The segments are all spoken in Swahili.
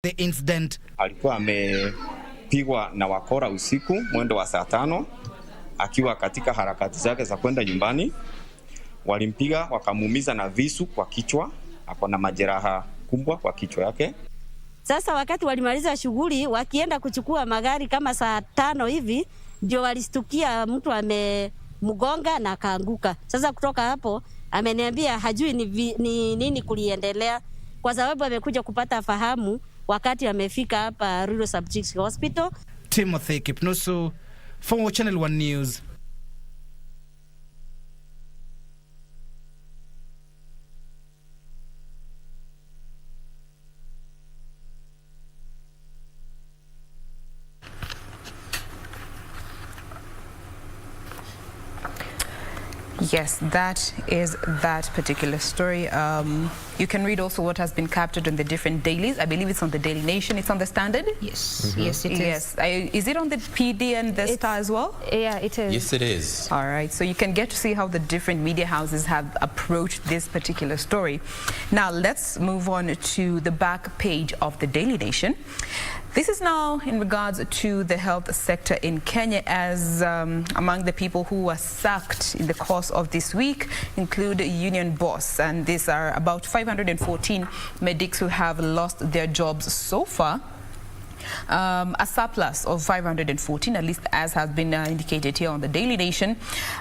the incident. Alikuwa amepigwa na wakora usiku mwendo wa saa 5 akiwa katika harakati zake za kwenda nyumbani. Walimpiga wakamuumiza na visu kwa kichwa, ako na majeraha kubwa kwa kichwa yake. Sasa wakati walimaliza shughuli wakienda kuchukua magari kama saa 5 hivi ndio walistukia mtu amemgonga na kaanguka. Sasa kutoka hapo ameniambia hajui ni nini kuliendelea kwa sababu amekuja kupata fahamu wakati amefika hapa Rural Subject Hospital. Timothy Kipnusu for Channel 1 News. Yes, that is that particular story. You can read also what has been captured on the different dailies. I believe it's on the Daily Nation. It's on the Standard? Yes. Yes, it is. Yes. Is it on the PD and the Star as well? Yeah, it is. Yes, it is. All right. So you can get to see how the different media houses have approached this particular story. Now, let's move on to the back page of the Daily Nation. This is now in regards to the health sector in Kenya, as among the people who were sacked in the course of this week include Union Boss, and these are about 514 medics who have lost their jobs so far. A surplus of 514, at least as has been indicated here on the Daily Nation.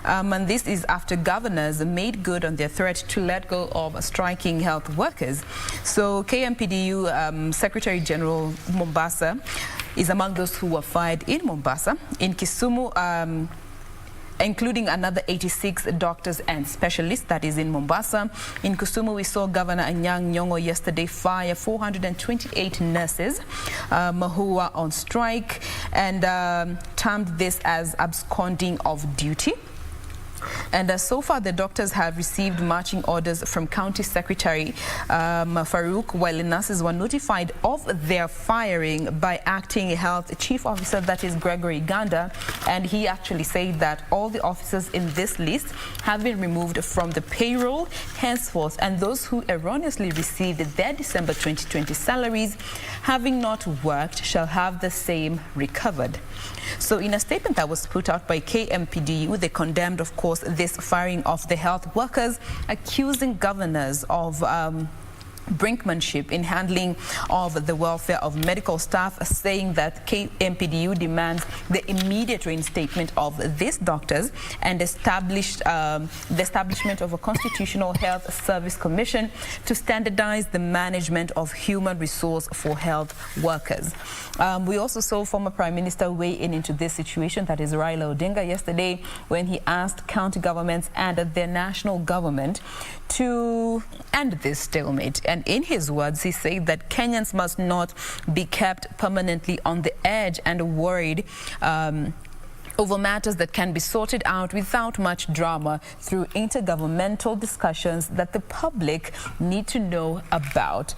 And this is after governors made good on their threat to let go of striking health workers. So KMPDU Secretary General Mombasa is among those who were fired in Mombasa. In Kisumu, including another 86 doctors and specialists, that is in Mombasa. In Kisumu, we saw Governor Anyang' Nyong'o yesterday fire 428 nurses who were on strike and termed this as absconding of duty. And so far, the doctors have received marching orders from County Secretary Farouk, while the nurses were notified of their firing by Acting Health Chief Officer, that is Gregory Ganda, and he actually said that all the officers in this list have been removed from the payroll henceforth, and those who erroneously received their December 2020 salaries, having not worked, shall have the same recovered. So in a statement that was put out by KMPDU, they condemned, of course, this firing of the health workers, accusing governors of brinkmanship in handling of the welfare of medical staff, saying that KMPDU demands the immediate reinstatement of these doctors and the establishment of a Constitutional Health Service Commission to standardize the management of human resource for health workers. We also saw former Prime Minister weigh in into this situation, that is Raila Odinga, yesterday when he asked county governments and their national government to end this stalemate. And in his words, he said that Kenyans must not be kept permanently on the edge and worried over matters that can be sorted out without much drama through intergovernmental discussions that the public need to know about.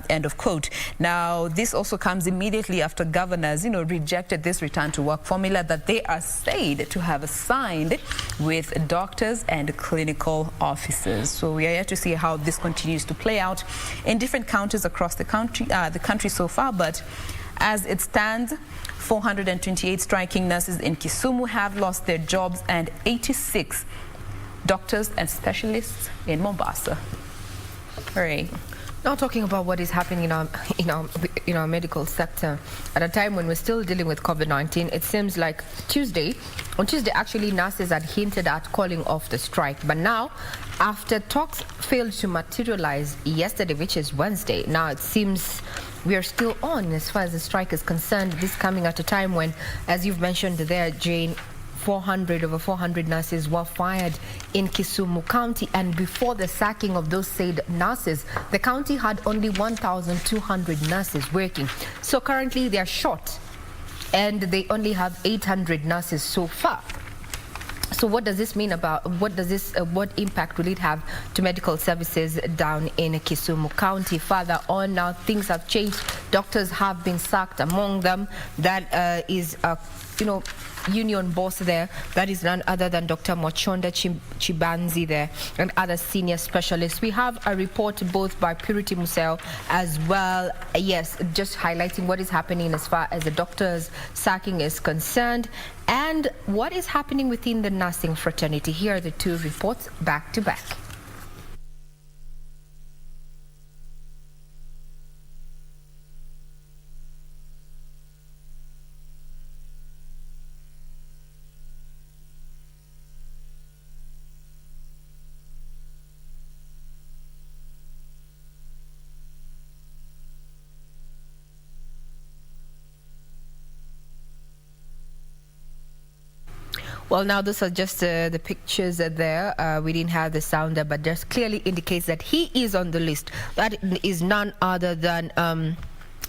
End of quote. Now, this also comes immediately after governors, rejected this return to work formula that they are said to have signed with doctors and clinical officers. So we are yet to see how this continues to play out in different counties across the country so far. But as it stands, 428 striking nurses in Kisumu have lost their jobs, and 86 doctors and specialists in Mombasa. Hooray. Now talking about what is happening in our medical sector at a time when we're still dealing with COVID-19, it seems like on Tuesday actually nurses had hinted at calling off the strike, but now after talks failed to materialize yesterday, which is Wednesday, now it seems we are still on as far as the strike is concerned. This coming at a time when, as you've mentioned there, Jane, over 400 nurses were fired in Kisumu County, and before the sacking of those said nurses, the county had only 1,200 nurses working. So currently they are short, and they only have 800 nurses so far. So what does this mean about, what impact will it have to medical services down in Kisumu County? Further on now, things have changed doctors have been sacked. Among them, that is union boss there, that is none other than Dr. Mochonda Chibanzi there, and other senior specialists. We have a report both by Purity Museo as well, yes, just highlighting what is happening as far as the doctors sacking is concerned and what is happening within the nursing fraternity. Here are the two reports back to back. Well, now those are just the pictures there. We didn't have the sound there, but just clearly indicates that he is on the list. That is none other than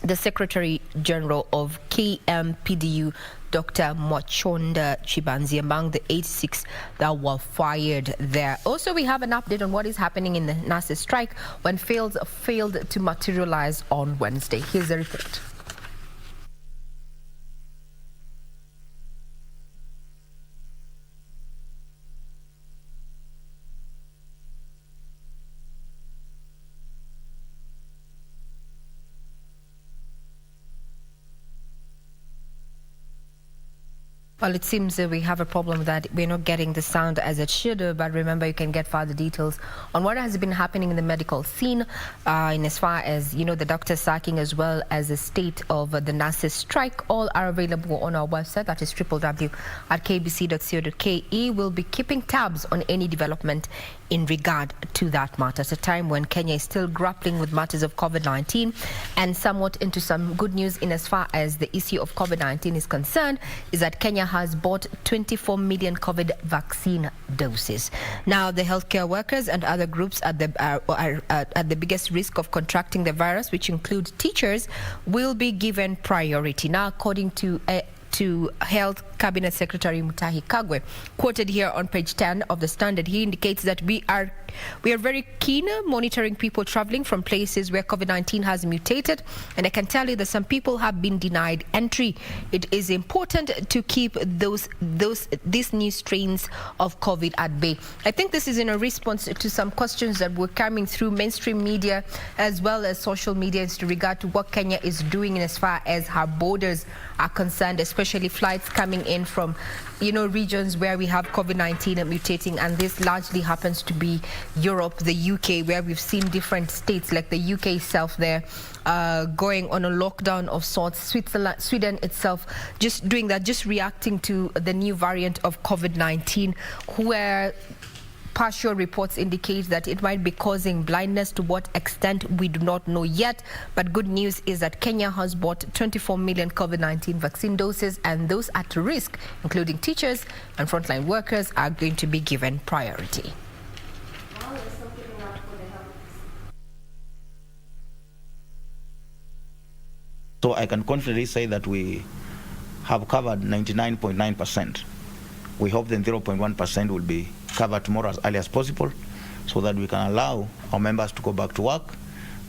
the Secretary General of KMPDU, Dr. Mochonda Chibanzi, among the 86 that were fired there. Also, we have an update on what is happening in the nurses' strike when failed to materialize on Wednesday. Here's the report. Well, it seems that we have a problem that we're not getting the sound as it should, but remember, you can get further details on what has been happening in the medical scene in as far as, the doctor sacking as well as the state of the nurses' strike. All are available on our website, that is www.kbc.co.ke. We'll be keeping tabs on any development in regard to that matter. It's a time when Kenya is still grappling with matters of COVID-19 and somewhat into some good news in as far as the issue of COVID-19 is concerned, is that Kenya has bought 24 million COVID vaccine doses. Now, the healthcare workers and other groups are at the biggest risk of contracting the virus, which include teachers, will be given priority. Now, according to Health Cabinet Secretary Mutahi Kagwe, quoted here on page 10 of the Standard, he indicates that we are very keen monitoring people traveling from places where COVID-19 has mutated, and I can tell you that some people have been denied entry. It is important to keep these new strains of COVID at bay. I think this is in a response to some questions that were coming through mainstream media as well as social media in regard to what Kenya is doing as far as her borders are concerned, especially flights coming in from regions where we have COVID-19 mutating, and this largely happens to be Europe, the UK, where we've seen different states like the UK itself there going on a lockdown of sorts. Sweden itself just doing that, just reacting to the new variant of COVID-19, where partial reports indicate that it might be causing blindness. To what extent, we do not know yet. But good news is that Kenya has bought 24 million COVID-19 vaccine doses, and those at risk, including teachers and frontline workers, are going to be given priority. So I can confidently say that we have covered 99.9%. We hope the 0.1% will be covered tomorrow as early as possible, so that we can allow our members to go back to work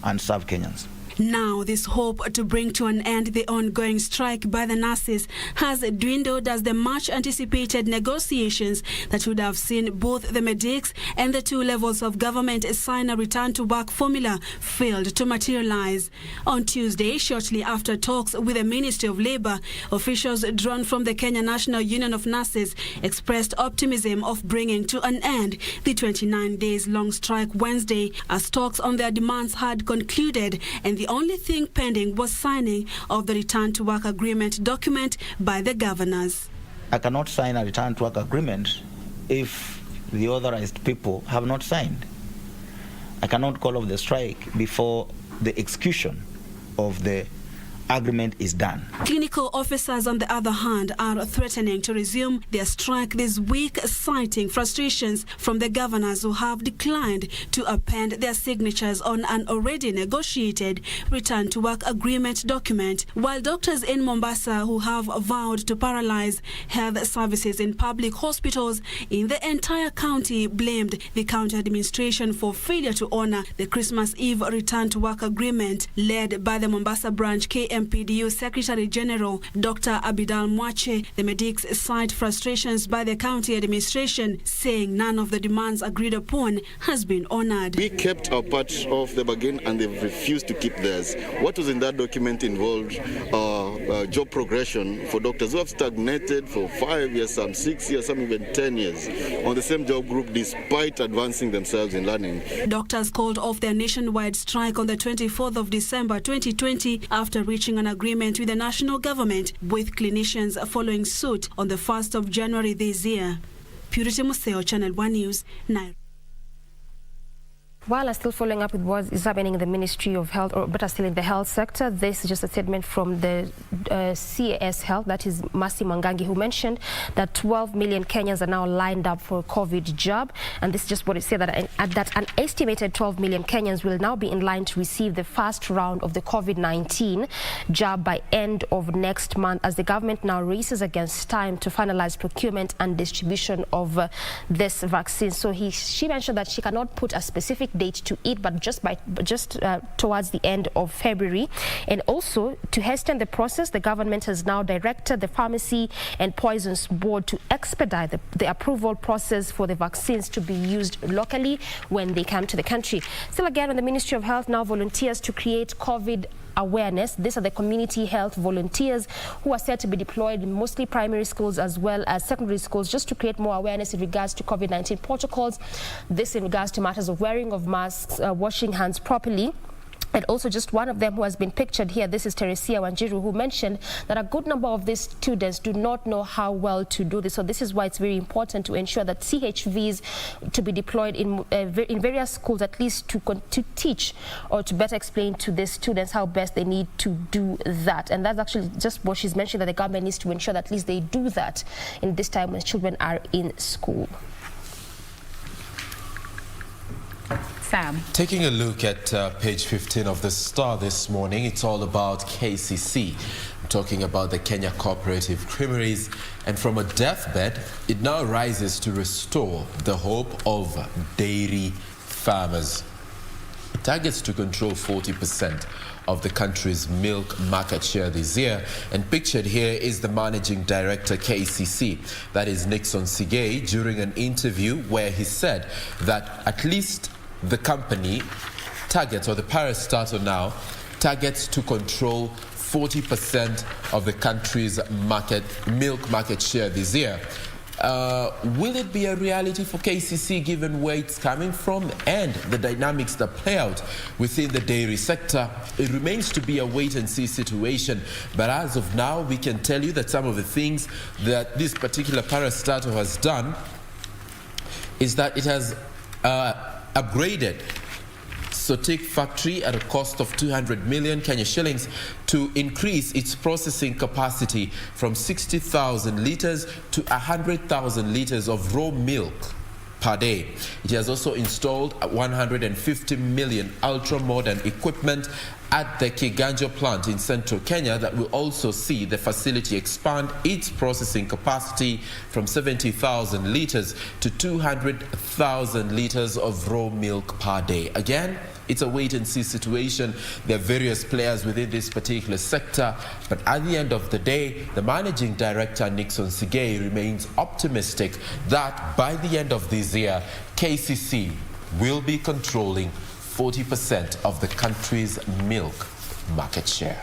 and serve Kenyans. Now, this hope to bring to an end the ongoing strike by the nurses has dwindled as the much-anticipated negotiations that would have seen both the medics and the two levels of government sign a return-to-work formula failed to materialize. On Tuesday, shortly after talks with the Ministry of Labour, officials drawn from the Kenya National Union of Nurses expressed optimism of bringing to an end the 29 days long strike Wednesday, as talks on their demands had concluded, and the only thing pending was signing of the return to work agreement document by the governors. I cannot sign a return to work agreement if the authorized people have not signed. I cannot call off the strike before the execution of the agreement is done. Clinical officers, on the other hand, are threatening to resume their strike this week, citing frustrations from the governors who have declined to append their signatures on an already negotiated return to work agreement document, while doctors in Mombasa who have vowed to paralyze health services in public hospitals in the entire county blamed the county administration for failure to honor the Christmas Eve return to work agreement led by the Mombasa branch KMPDU Secretary General Dr. Abidal Mwache. The medics cite frustrations by the county administration, saying none of the demands agreed upon has been honored. We kept our part of the bargain and they've refused to keep theirs. What was in that document involved job progression for doctors who have stagnated for 5 years, some 6 years, some even 10 years on the same job group despite advancing themselves in learning. Doctors called off their nationwide strike on the 24th of December 2020 after reaching an agreement with the national government, with clinicians following suit on the 1st of January this year. Purity Museo, Channel 1 News, Nairobi. While I'm still following up with what is happening in the Ministry of Health, or better still in the health sector, this is just a statement from the CAS Health, that is Mercy Mwangangi, who mentioned that 12 million Kenyans are now lined up for a COVID jab. And this is just what it said, that an estimated 12 million Kenyans will now be in line to receive the first round of the COVID-19 jab by end of next month, as the government now races against time to finalize procurement and distribution of this vaccine. So she mentioned that she cannot put a specific date to it, but just towards the end of February. And also, to hasten the process, the government has now directed the Pharmacy and Poisons Board to expedite the approval process for the vaccines to be used locally when they come to the country. Still again, on the Ministry of Health now volunteers to create COVID awareness. These are the community health volunteers who are set to be deployed in mostly primary schools as well as secondary schools, just to create more awareness in regards to COVID-19 protocols. This in regards to matters of wearing of masks, washing hands properly. And also, just one of them who has been pictured here, this is Teresia Wanjiru, who mentioned that a good number of these students do not know how well to do this. So this is why it's very important to ensure that CHVs to be deployed in various schools, at least to teach or to better explain to the students how best they need to do that. And that's actually just what she's mentioned, that the government needs to ensure that at least they do that in this time when children are in school. Sam. Taking a look at page 15 of the Star this morning, it's all about KCC. I'm talking about the Kenya Cooperative Creameries, and from a deathbed, it now rises to restore the hope of dairy farmers. It targets to control 40% of the country's milk market share this year, and pictured here is the managing director KCC, that is Nixon Sigei, during an interview where he said that at least the company targets, or the parastatal now, targets to control 40% of the country's milk market share this year. Will it be a reality for KCC given where it's coming from and the dynamics that play out within the dairy sector? It remains to be a wait-and-see situation, but as of now, we can tell you that some of the things that this particular parastatal has done is that it has upgraded Sotik factory at a cost of 200 million Kenya shillings to increase its processing capacity from 60,000 litres to 100,000 litres of raw milk per day. It has also installed 150 million ultra-modern equipment at the Kiganjo plant in central Kenya that will also see the facility expand its processing capacity from 70,000 litres to 200,000 litres of raw milk per day. Again, it's a wait-and-see situation. There are various players within this particular sector, but at the end of the day, the managing director, Nixon Sigei, remains optimistic that by the end of this year, KCC will be controlling 40% of the country's milk market share.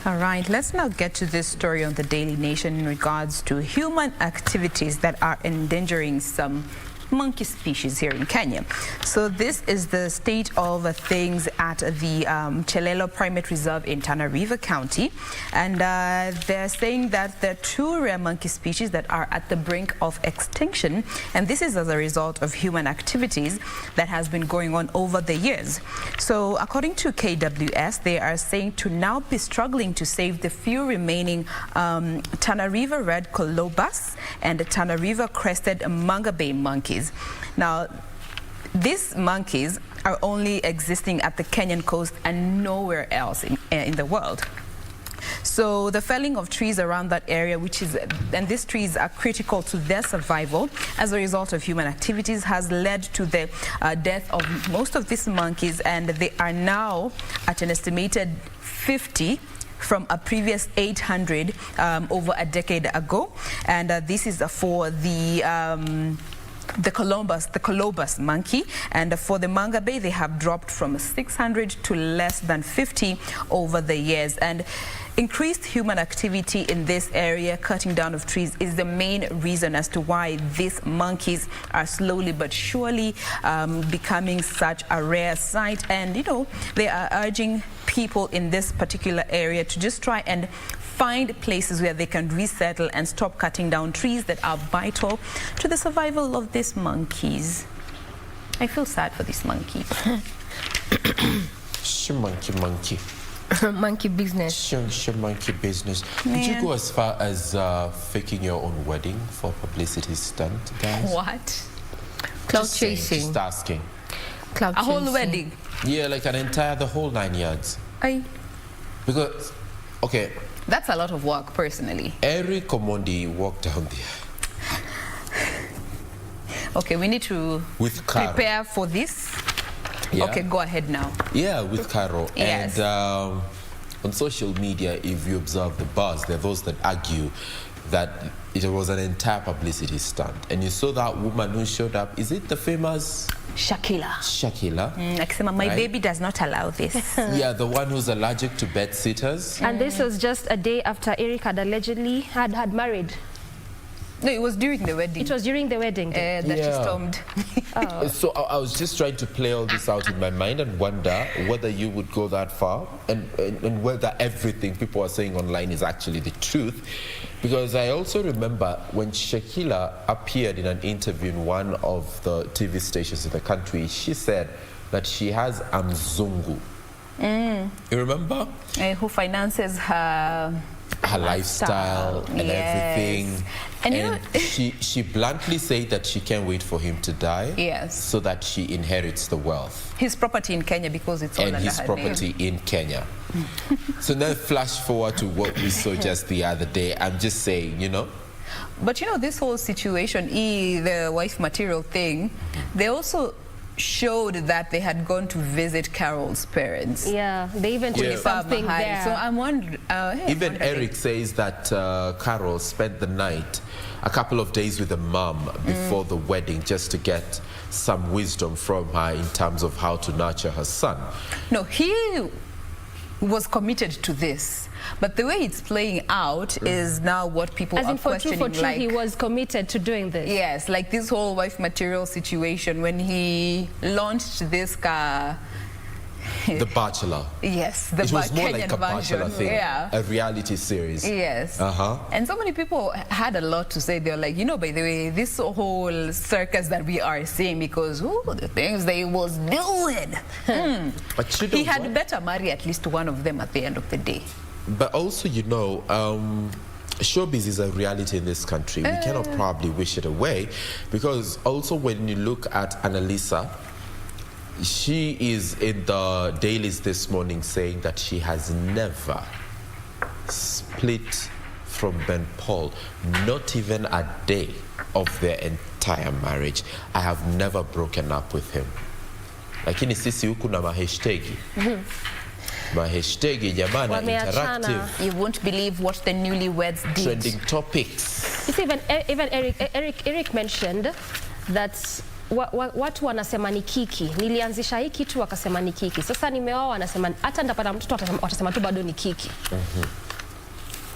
All right, let's now get to this story on the Daily Nation in regards to human activities that are endangering some monkey species here in Kenya. So this is the state of things at at the Chelelo Primate Reserve in Tana River County, and they're saying that there are 2 rare monkey species that are at the brink of extinction, and this is as a result of human activities that has been going on over the years. So according to KWS, they are saying to now be struggling to save the few remaining Tana River red colobus and the Tana River crested Mangabe monkeys. Now, these monkeys are only existing at the Kenyan coast and nowhere else in the world. So the felling of trees around that area, and these trees are critical to their survival as a result of human activities, has led to the death of most of these monkeys, and they are now at an estimated 50 from a previous 800 over a decade ago. And this is for the colobus monkey, and for the Mangabe they have dropped from 600 to less than 50 over the years. And increased human activity in this area, cutting down of trees, is the main reason as to why these monkeys are slowly but surely becoming such a rare sight. And you know, they are urging people in this particular area to just try and find places where they can resettle and stop cutting down trees that are vital to the survival of these monkeys. I feel sad for this monkey. Monkey. Monkey business. Monkey business. Did you go as far as faking your own wedding for publicity stunt, guys? What? Cloud chasing. Just asking. Cloud chasing. A whole wedding? Yeah, like the whole 9 yards. Because, okay. That's a lot of work, personally. Eric Omondi walked down there. Okay, we need to prepare for this. Yeah. Okay, go ahead now. Yeah, with Caro. Yes. And on social media, if you observe the buzz, there are those that argue that it was an entire publicity stunt. And you saw that woman who showed up. Is it the famous Shakila? Akisema, my baby does not allow this. Yeah, the one who's allergic to bed sitters. And this was just a day after Eric had allegedly had married. No, it was during the wedding. It was during the wedding that she stormed. Oh. So I was just trying to play all this out in my mind and wonder whether you would go that far and whether everything people are saying online is actually the truth. Because I also remember when Shakila appeared in an interview in one of the TV stations in the country, she said that she has Mzungu. You remember? Who finances her lifestyle and everything. And she bluntly said that she can't wait for him to die, so that she inherits the wealth. His property in Kenya, because it's all under her name. And his property in Kenya. So now flash forward to what we saw just the other day. I'm just saying, you know. But you know, this whole situation, the wife material thing, they also showed that they had gone to visit Carol's parents. Yeah, they even did something there. So I'm wondering. Even Eric says that Carol spent the night, a couple of days with the mom before the wedding, just to get some wisdom from her in terms of how to nurture her son. No, he was committed to this. But the way it's playing out is now what people are questioning. For true, he was committed to doing this. Yes, like this whole wife material situation when he launched this car. The Bachelor. Yes, the It was more Kenyan like a Bachelor version. thing, Yeah. a reality series. Yes. And so many people had a lot to say. They're like, you know, by the way, this whole circus that we are seeing, because the things they was doing. But you know he had better marry at least one of them at the end of the day. But also, you know, showbiz is a reality in this country. We cannot probably wish it away, because also when you look at Annalisa, she is in the dailies this morning saying that she has never split from Ben Paul, not even a day of their entire marriage. I have never broken up with him. Lakini sisi huku na mahashtagi. Mahashtagi jamani, interactive. You won't believe what the newlyweds did. Trending topics. It's even Eric mentioned that watu wanasema ni kiki. Nilianzisha hii kitu wakasema ni kiki. Sasa nimeoa wanasema hata ndapata mtoto watasema tu bado ni kiki.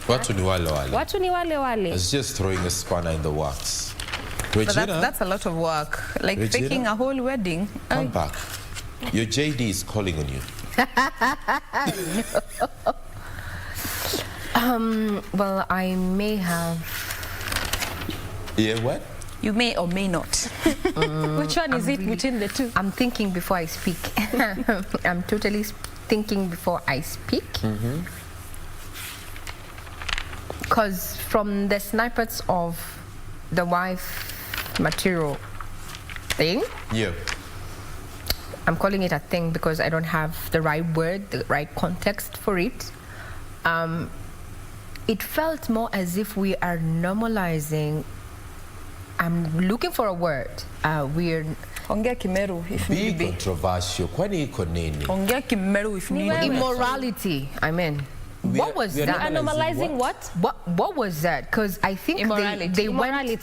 Watu ni wale wale. Watu ni wale wale. It's just throwing a spanner in the works. Regina, but that's a lot of work. Like Regina, faking a whole wedding. Come back. Your JD is calling on you. Well, I may have. Yeah, what? You may or may not. Which one is it between the two? I'm thinking before I speak. I'm totally thinking before I speak. Because from the snippets of the wife material thing, Yeah. I'm calling it a thing because I don't have the right word, the right context for it. It felt more as if we are normalizing. I'm looking for a word. We're Ongea Kimeru if need Be be. controversial. Kwani iko nini? Ongea Kimeru if need be. immorality. I mean, what was we are that? normalizing Normalizing what? What was that? Because I think Immorality.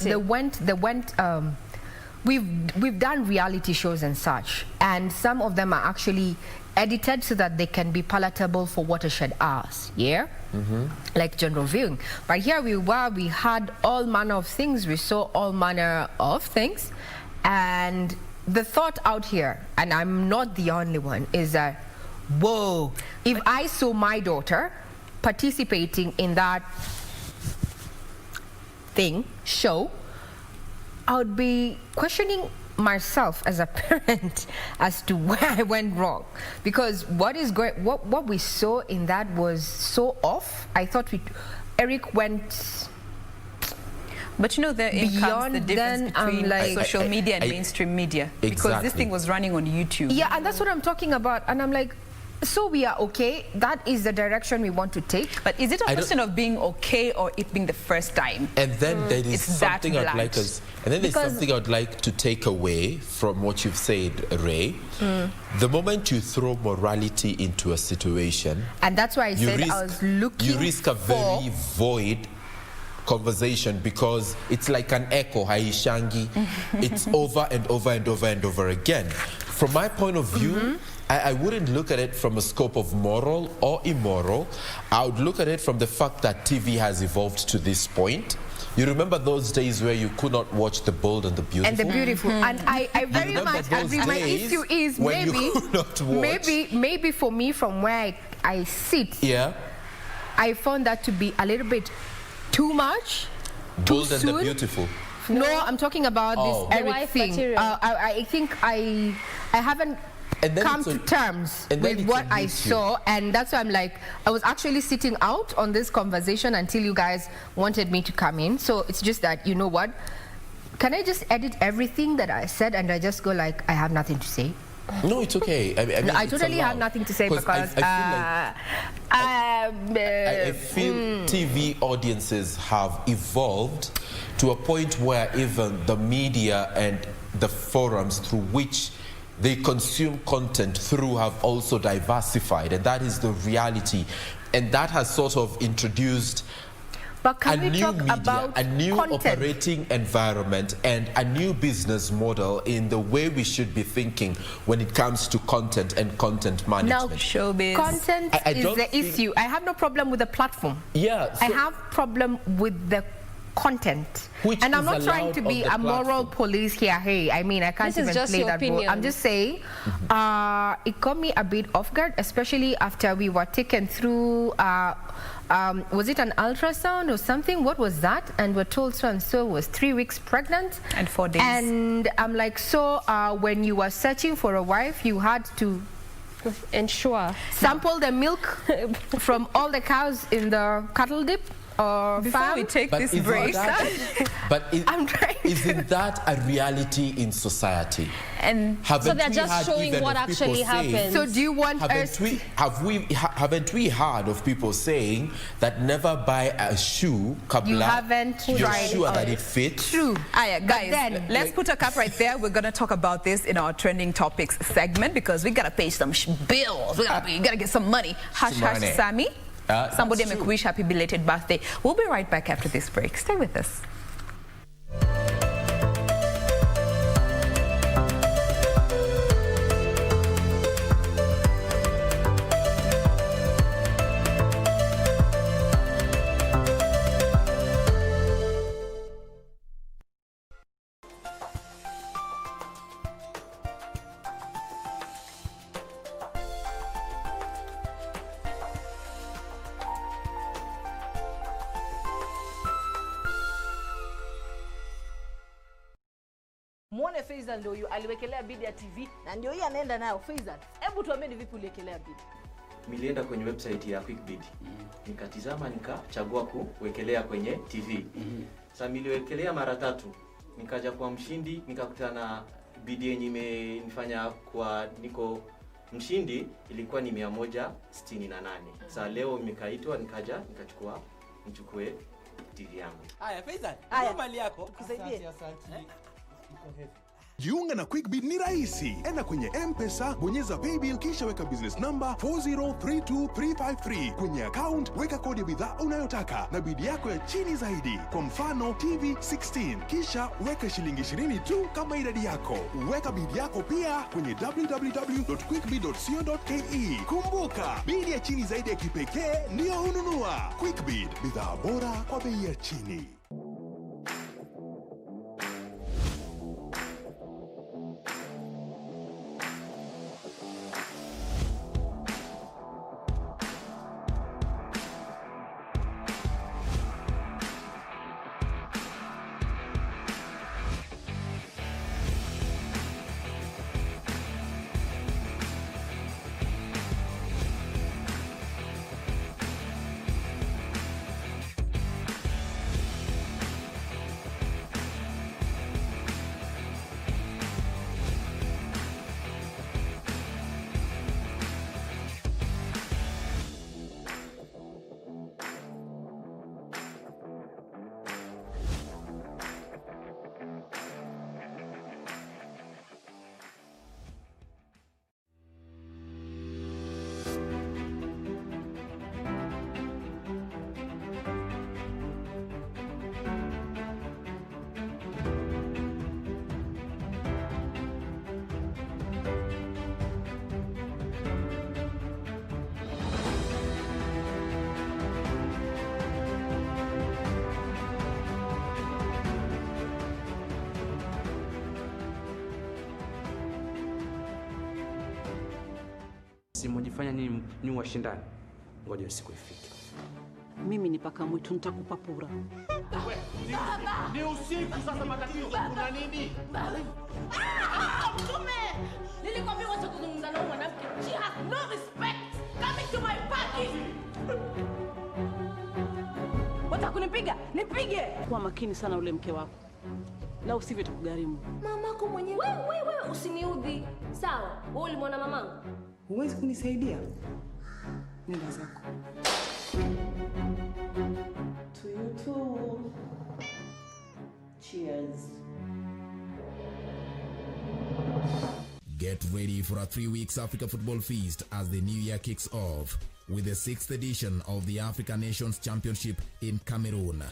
they went. We've done reality shows and such, and some of them are actually edited so that they can be palatable for watershed hours. Yeah. Like general viewing. But here we were. We had all manner of things. We saw all manner of things, and the thought out here, and I'm not the only one, is that, whoa, if I saw my daughter participating in that show, I would be questioning myself as a parent as to where I went wrong, because what we saw in that was so off. I thought Eric went. But you know, there comes the Beyond difference then, between like- social media and mainstream media. Because this Exactly. thing was running on YouTube. Yeah, and that's what I'm talking about. And I'm like, so we are okay. That is the direction we want to take. But is it a question of being okay or it being the first time? And then there is It's that something I'd blunt. like us, and then there's something I'd like to take away from what you've said, Ray. The moment you throw morality into a situation, And that's why I said I was looking you risk a very void conversation, because it's like an echo, haishangi. It's over and over and over and over again. From my point of view, I wouldn't look at it from a scope of moral or immoral. I would look at it from the fact that TV has evolved to this point. You remember those days where you could not watch The Bold and the Beautiful? And the beautiful. And I very remember much those agree. My days issue is when you could not watch? maybe for me, from where I sit, Yeah. I found that to be a little bit too much. Bold too and soon. the Beautiful. No, I'm talking about Oh. this The Eric wife thing. material. I think I haven't And then come it's to on- terms and then with it's what on I YouTube. saw, and that's why I'm like, I was actually sitting out on this conversation until you guys wanted me to come in. So it's just that, you know what? Can I just edit everything that I said and I just go like, I have nothing to say? No, it's okay. I mean, I it's totally have allowed. nothing to say because I feel TV audiences have evolved to a point where even the media and the forums through which they consume content through have also diversified, and that is the reality. And that has sort of introduced But can a we new talk media, about a new content? operating environment, and a new business model in the way we should be thinking when it comes to content and content Now, management. Showbiz. content I is don't the think- issue. I have no problem with the platform. Yeah, I so- have problem with the content. Which and I'm is not trying allowed to on be the a moral platform. police here. Hey, I mean, I can't This is even just play your that role. opinion. I'm just saying, it caught me a bit off guard, especially after we were taken through, was it an ultrasound or something? What was that? And we're told so and so was 3 weeks pregnant. And 4 days. And I'm like, so when you were searching for a wife, you had to Ensure. sample the milk from all the cows in the cattle dip or Before farm. we take this isn't break, I'm trying to- isn't that a reality in society? and Haven't So they're we just had showing even what of people actually saying- happens. So do you want us? Haven't we heard of people saying that never buy a shoe, kabla, You haven't you're tried sure it that on. it fits? True. guys, then, let's put a cap right there. We're going to talk about this in our trending topics segment because we got to pay some bills. We got to get some money. Hush, hush, money. Sammy. Somebody That's make true. wish happy belated birthday. We'll be right back after this break. Stay with us. muone Faisal ndio huyu aliwekelea bid ya TV na ndio hii anaenda nayo. Faisal, hebu tuambie ni vipi uliwekelea bid? Nilienda kwenye website ya QuickBid. Nikatizama nikachagua kuwekelea kwenye TV. Sasa niliwekelea mara 3. Nikaja kwa mshindi, nikakutana bid yenye imenifanya kwa niko mshindi ilikuwa ni 168. Sasa leo nimekaitwa nikaja nichukue TV yangu. Haya Faisal, Haya, mali yako. Tukusaidie. Asante. Jiunga na QuickBid ni rahisi. Enda kwenye M-Pesa, bonyeza paybill kisha weka business number 4032353. Kwenye account weka kodi ya bidhaa unayotaka na bid yako ya chini zaidi. Kwa mfano TV 16, kisha weka shilingi 20 tu kama idadi yako. Weka bid yako pia kwenye www.quickbid.co.ke. Kumbuka, bid ya chini zaidi ya kipekee ndio hununua. QuickBid, bidhaa bora kwa bei ya chini. Simujifanya ni washindani. Ngoja siku ifike. Mimi ni paka mwitu, nitakupa pura. Ni usiku sasa, matatizo kuna nini? Mtume! Nilikwambia wacha kuzungumza na mwanamke. She has no respect. Coming to my party. Wataka kunipiga? Nipige. Kuwa makini sana ule mke wako. La usivyo tukugharimu. Mamako mwenyewe. Wewe usiniudhi. Sawa, wewe ulimwona mamangu? Huwezi kunisaidia? Nenda zako. To you too. Cheers. Get ready for a 3 weeks Africa Football Feast as the new year kicks off with the 6th edition of the Africa Nations Championship in Cameroon.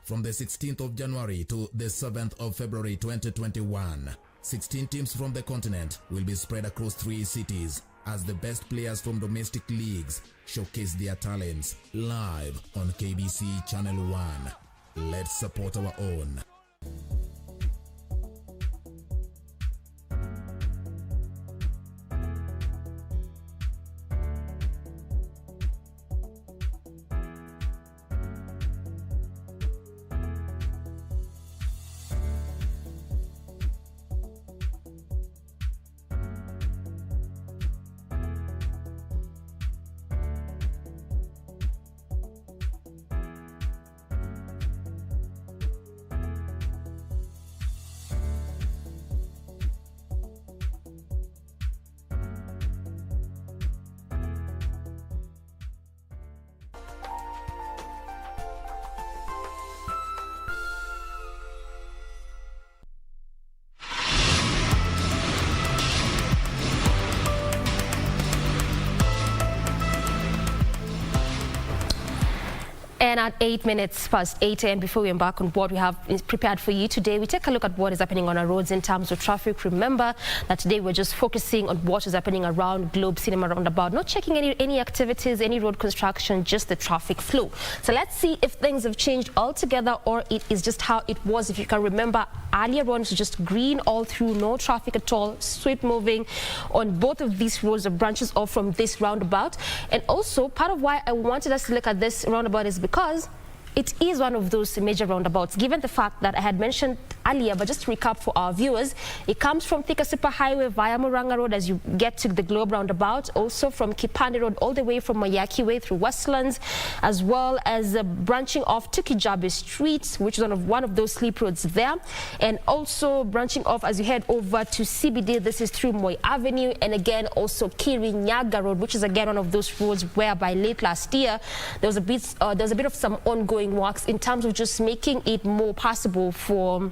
From the 16th of January to the 7th of February 2021, 16 teams from the continent will be spread across 3 cities as the best players from domestic leagues showcase their talents live on KBC Channel 1. Let's support our own. And at 8 minutes past 8 a.m. before we embark on what we have prepared for you today, we take a look at what is happening on our roads in terms of traffic. Remember that today we're just focusing on what is happening around Globe Cinema Roundabout, not checking any activities, any road construction, just the traffic flow. So let's see if things have changed altogether or it is just how it was. If you can remember, earlier on it was just green all through, no traffic at all, swift moving on both of these roads, the branches off from this roundabout. And also part of why I wanted us to look at this roundabout is because it is one of those major roundabouts, given the fact that I had mentioned earlier, but just to recap for our viewers, it comes from Thika Superhighway via Murang'a Road as you get to the Globe roundabout, also from Kipande Road all the way from Mayaki Way through Westlands, as well as branching off to Kijabe Street, which is one of those sleep roads there, and also branching off as you head over to CBD. This is through Moi Avenue, and again also Kirinyaga Road, which is again one of those roads whereby late last year there was a bit of some ongoing works in terms of just making it more passable for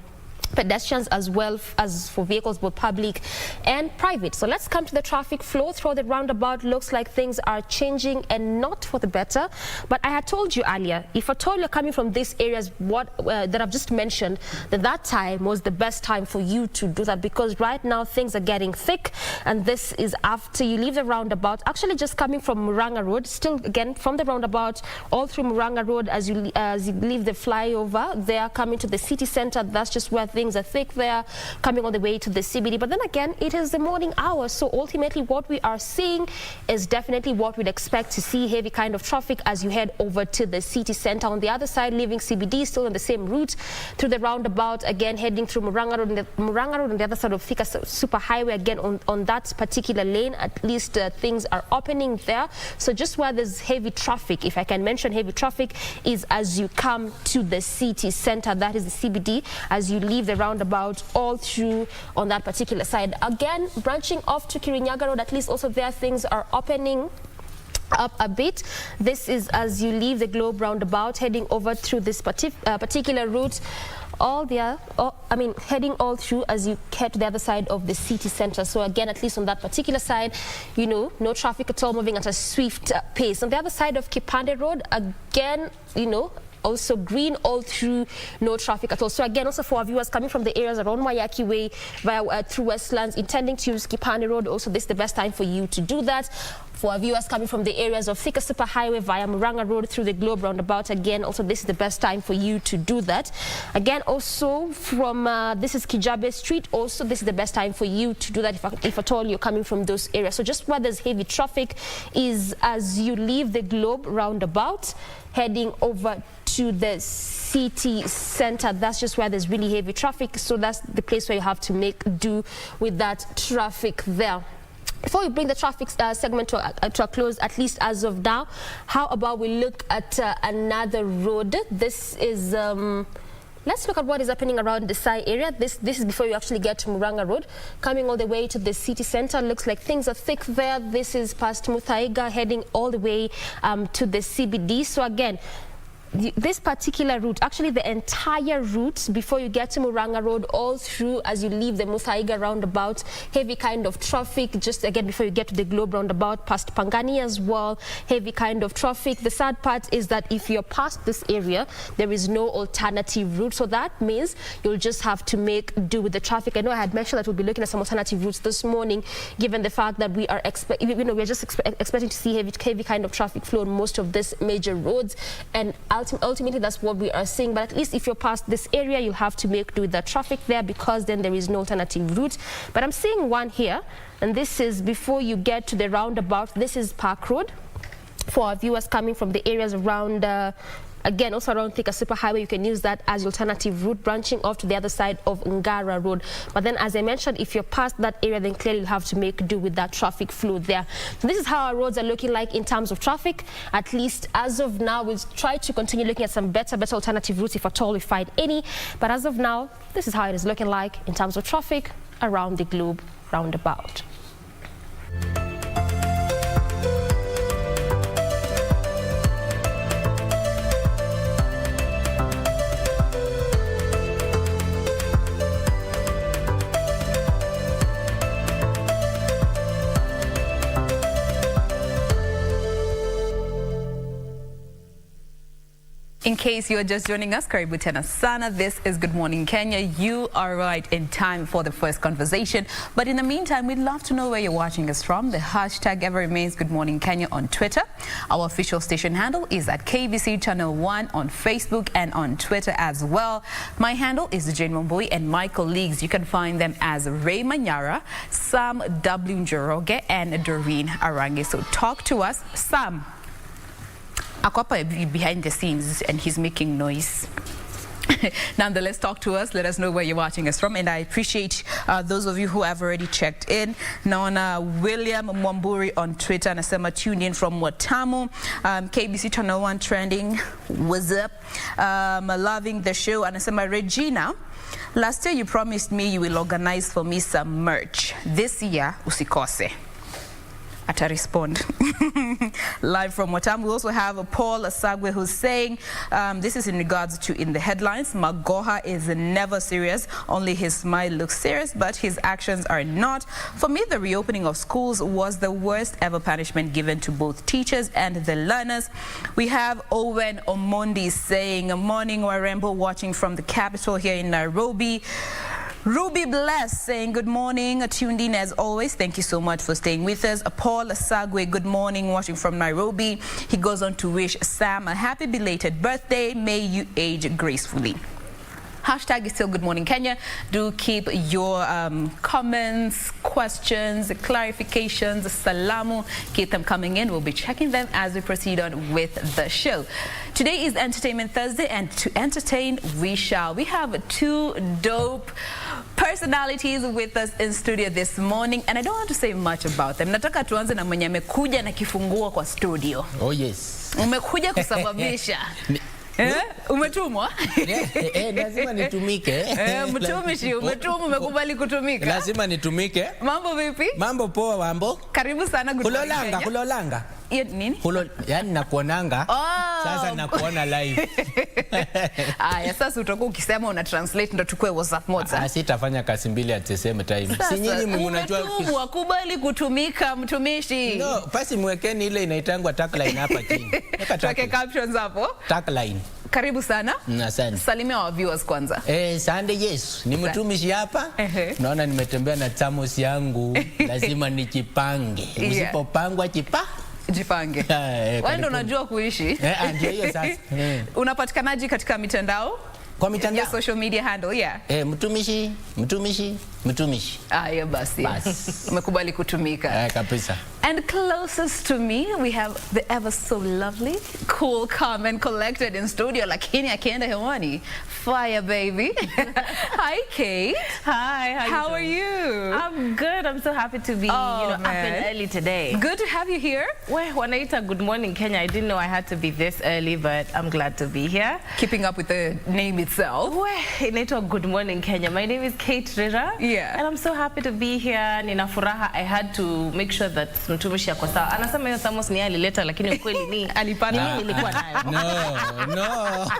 pedestrians as well as for vehicles both public and private. So let's come to the traffic flow through the roundabout. Looks like things are changing and not for the better, but I had told you earlier, if at all you're coming from these areas that I've just mentioned, that time was the best time for you to do that, because right now things are getting thick, and this is after you leave the roundabout, actually just coming from Murang'a Road, still again from the roundabout all through Murang'a Road as you leave the flyover there, coming to the city center. That's just where things are thick there, coming all the way to the CBD. But then again, it is the morning hours, so ultimately what we are seeing is definitely what we'd expect to see, heavy kind of traffic as you head over to the city center. On the other side, leaving CBD, still on the same route through the roundabout, again heading through Murang'a Road on the other side of Thika Superhighway, again on that particular lane, at least things are opening there. So just where there's heavy traffic, if I can mention heavy traffic, is as you come to the city center, that is the CBD, as you leave the roundabout all through on that particular side. Again, branching off to Kirinyaga Road, at least also there things are opening up a bit. This is as you leave the Globe roundabout, heading over through this particular route. Heading all through as you head to the other side of the city center. So again, at least on that particular side, no traffic at all, moving at a swift pace. On the other side of Kipande Road, again, also green all through, no traffic at all. So again, also for our viewers coming from the areas around Mayaki Way through Westlands, intending to use Kipande Road, also this is the best time for you to do that. For our viewers coming from the areas of Thika Superhighway via Murang'a Road through the Globe roundabout, again, also this is the best time for you to do that. Again, also from this is Kijabe Street, also this is the best time for you to do that if at all you're coming from those areas. So just where there's heavy traffic is as you leave the Globe roundabout, heading over to the city center. That's just where there's really heavy traffic. So that's the place where you have to make do with that traffic there. Before we bring the traffic segment to a close, at least as of now, how about we look at another road? This is, let's look at what is happening around the Sai area. This is before you actually get to Murang'a Road. Coming all the way to the city center, looks like things are thick there. This is past Muthaiga, heading all the way to the CBD. So again, this particular route, actually the entire route before you get to Murang'a Road, all through as you leave the Muthaiga roundabout, heavy kind of traffic. Just again before you get to the Globe roundabout, past Pangani as well, heavy kind of traffic. The sad part is that if you're past this area, there is no alternative route, so that means you'll just have to make do with the traffic. I know I had mentioned that we'll be looking at some alternative routes this morning, given the fact that we are expecting to see heavy kind of traffic flow on most of these major roads, and ultimately that's what we are seeing. But at least if you're past this area, you'll have to make do with the traffic there, because then there is no alternative route. But I'm seeing one here, and this is before you get to the roundabout. This is Park Road. For our viewers coming from the areas around again, also around Thika Superhighway, you can use that as your alternative route, branching off to the other side of Ngara Road. But then, as I mentioned, if you're past that area, then clearly you'll have to make do with that traffic flow there. So this is how our roads are looking like in terms of traffic. At least as of now, we'll try to continue looking at some better alternative routes if at all we find any. But as of now, this is how it is looking like in terms of traffic around the Globe roundabout. In case you're just joining us, karibu tena sana. This is Good Morning Kenya. You are right in time for the first conversation. But in the meantime, we'd love to know where you're watching us from. The hashtag ever remains Good Morning Kenya on Twitter. Our official station handle is at KBC Channel 1 on Facebook and on Twitter as well. My handle is Jane Mombui, and my colleagues, you can find them as Ray Manyara, Sam W. Njoroge, and Doreen Arangi. So talk to us. Sam, ako hapa behind the scenes and he's making noise. Nonetheless, talk to us. Let us know where you're watching us from. And I appreciate those of you who have already checked in. Naona William Mwamburi on Twitter anasema tuned in from Watamu. KBC Channel 1 trending. What's up? Loving the show. Anasema Regina, last year you promised me you will organize for me some merch. This year, usikose. Ata respond. Live from Watamu. We also have Paul Asagwe who's saying, this is in regards to in the headlines, Magoha is never serious. Only his smile looks serious, but his actions are not. For me, the reopening of schools was the worst ever punishment given to both teachers and the learners. We have Owen Omondi saying, morning Warembo, watching from the capital here in Nairobi. Ruby Bless saying good morning, tuned in as always. Thank you so much for staying with us. Paul Sagwe, good morning, watching from Nairobi. He goes on to wish Sam a happy belated birthday. May you age gracefully. Hashtag is still Good Morning Kenya. Do keep your comments, questions, clarifications, salamu. Keep them coming in. We'll be checking them as we proceed on with the show. Today is Entertainment Thursday, and to entertain, we shall. We have two dope personalities with us in studio this morning, and I don't want to say much about them. Nataka tuanze na mwenye amekuja na kifunguo kwa studio. Oh yes. Umekuja kusababisha. Umetumwa? Lazima nitumike. Mtumishi, umetumwa, umekubali kutumika. Lazima nitumike. Mambo vipi? Mambo poa, mambo. Karibu sana Good Morning Kenya. Hulolanga. Nini? Yani nakuonanga. Sasa nakuona live. Aya, sasa utakuwa ukisema una translate ndo tukue WhatsApp moja. Sitafanya kazi mbili at the same time. Si nyinyi mnajua kubali kutumika mtumishi. No, basi mwekeni ile inaitangwa tagline hapa chini. Tuweke captions hapo. Tagline. Karibu sana. Asante. Salimia wa viewers kwanza. Sande yes. Ni mtumishi hapa. Naona nimetembea na tamos yangu. Lazima nijipange. Usipopangwa jipange. Wewe ndio unajua kuishi. Ndio hiyo sasa. Unapatikanaje katika mitandao? Kwa mitandao? Ya social media handle, yeah. Mtumishi. Aya basi. Umekubali kutumika. Kabisa. And closest to me, we have the ever so lovely, cool, calm and collected in studio, lakini akienda hewani, fire baby. Hi Kate. Hi, how are you? I'm good. I'm so happy to be up and early today. Good to have you here. Well, Wanaita, Good Morning Kenya. I didn't know I had to be this early, but I'm glad to be here. Keeping up with the name itself. Well, Inaitwa Good Morning Kenya. My name is Kate Rira. Yeah. And I'm so happy to be here. Nina furaha. I had to make sure that mtumishi ako sawa. Anasema hiyo thermos ni alileta, lakini ukweli ni alipanda. Ni mimi nilikuwa nayo. No.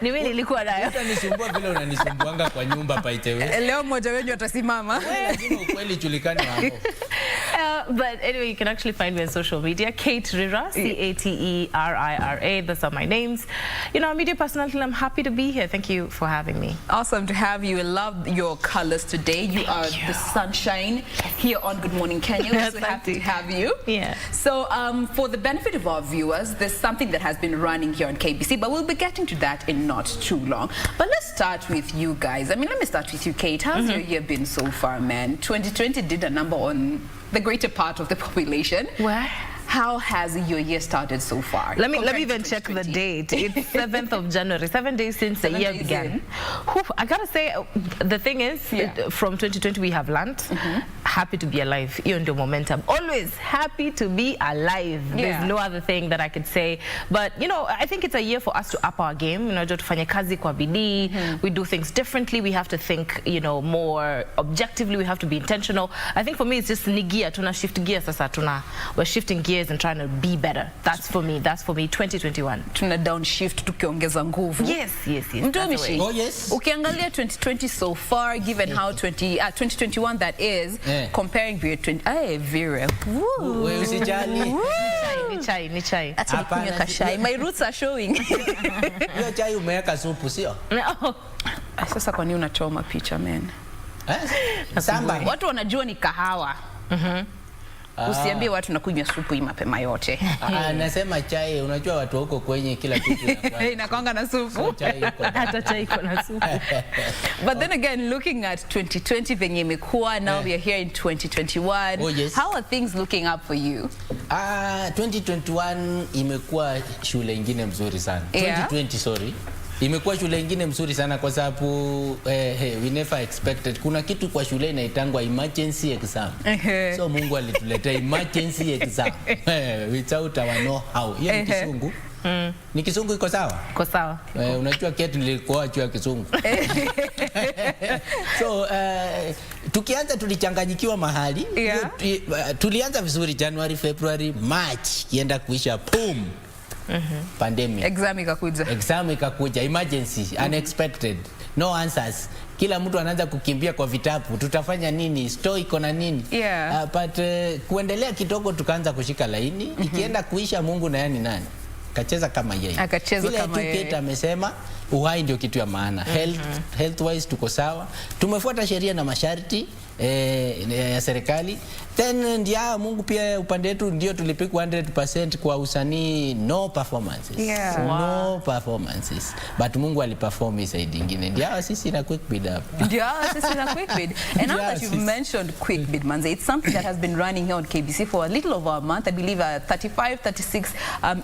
Ni mimi nilikuwa nayo. Utanisumbua vile unanisumbuanga kwa nyumba paitewe. Leo mmoja wenu atasimama. Lazima ukweli julikane hapo. But anyway, you can actually find me on social media. Kate Rira, Katerira. Those are my names. You know, media personality, I'm happy to be here. Thank you for having me. Awesome to have you. I love your colors today. You are the sunshine here on Good Morning Kenya. We're so happy to have you. Yeah. So for the benefit of our viewers, there's something that has been running here on KBC, but we'll be getting to that in not too long. But let's start with you guys. I mean, let me start with you, Kate. How's your year been so far, man? 2020 did a number on the greater part of the population. Where? How has your year started so far? Let me even check the date. It's 7th of January. 7 days since the year began. I gotta say, the thing is, from 2020 we have learned. Happy to be alive. You're in the momentum. Always happy to be alive. There's no other thing that I could say. But you know, I think it's a year for us to up our game. You know, tufanye kazi kwa bidii. We do things differently. We have to think, you know, more objectively. We have to be intentional. I think for me, it's just ni gear. Tuna shift gear sasa. We're shifting gears and trying to be better. That's for me 2021. Tuna downshift tukiongeza nguvu. Yes. Mtumishi. Oh yes. Ukiangalia 2020 so far, given how 2021 that is, comparing with 20 Vera. Wewe usijali. Ni chai. Acha nikunywe kashai. My roots are showing. Hiyo chai umeweka supu sio? Sasa kwa nini unachoma picha man? Samba. Watu wanajua ni kahawa. Usiambie watu nakunywa supu hii mapema yote. Nasema chai, unajua watu huko kwenye kila kitu inakwanga na supu. Hata chai iko na supu. But then again, looking at 2020 venye imekuwa, now we are here in 2021. Oh, yes. How are things looking up for you? 2021 imekuwa shule ingine mzuri sana. 2020 sorry. Imekuwa shule ingine mzuri sana kwa sababu we never expected. Kuna kitu kwa shule inaitangwa emergency exam. So Mungu alituletea emergency exam without our know how. Hiyo ni Kisungu. Ni Kisungu iko sawa? Iko sawa. Unajua ketu nilikuwa jua Kisungu. So tukianza tulichanganyikiwa mahali. Tulianza vizuri January, February, March kienda kuisha boom. Pandemic. Exam ikakuja. Emergency, unexpected. No answers. Kila mtu anaanza kukimbia kwa vitabu. Tutafanya nini? Store iko na nini? But kuendelea kidogo tukaanza kushika laini. Ikienda kuisha Mungu na yani nani? Kacheza kama yeye. Akacheza kama yeye. Vile amesema uhai ndio kitu ya maana. Health wise tuko sawa. Tumefuata sheria na masharti ya serikali. Then ndia Mungu pia upande wetu ndio tulipikwa 100% kwa usanii, no performances. No performances. But Mungu aliperform side nyingine. Ndia sisi na quick bid hapa. Ndia sisi na quick bid. And now that you've mentioned quick bid, Manze, it's something that has been running here on KBC for a little over a month. I believe 35, 36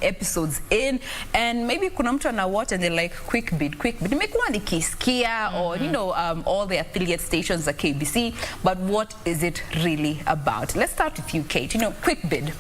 episodes in, and maybe kuna mtu ana watch and they're like quick bid. Nimekuwa nikisikia or you know all the affiliate stations at KBC, but what is it really about? Let's start with you, Kate. You know, quick bid.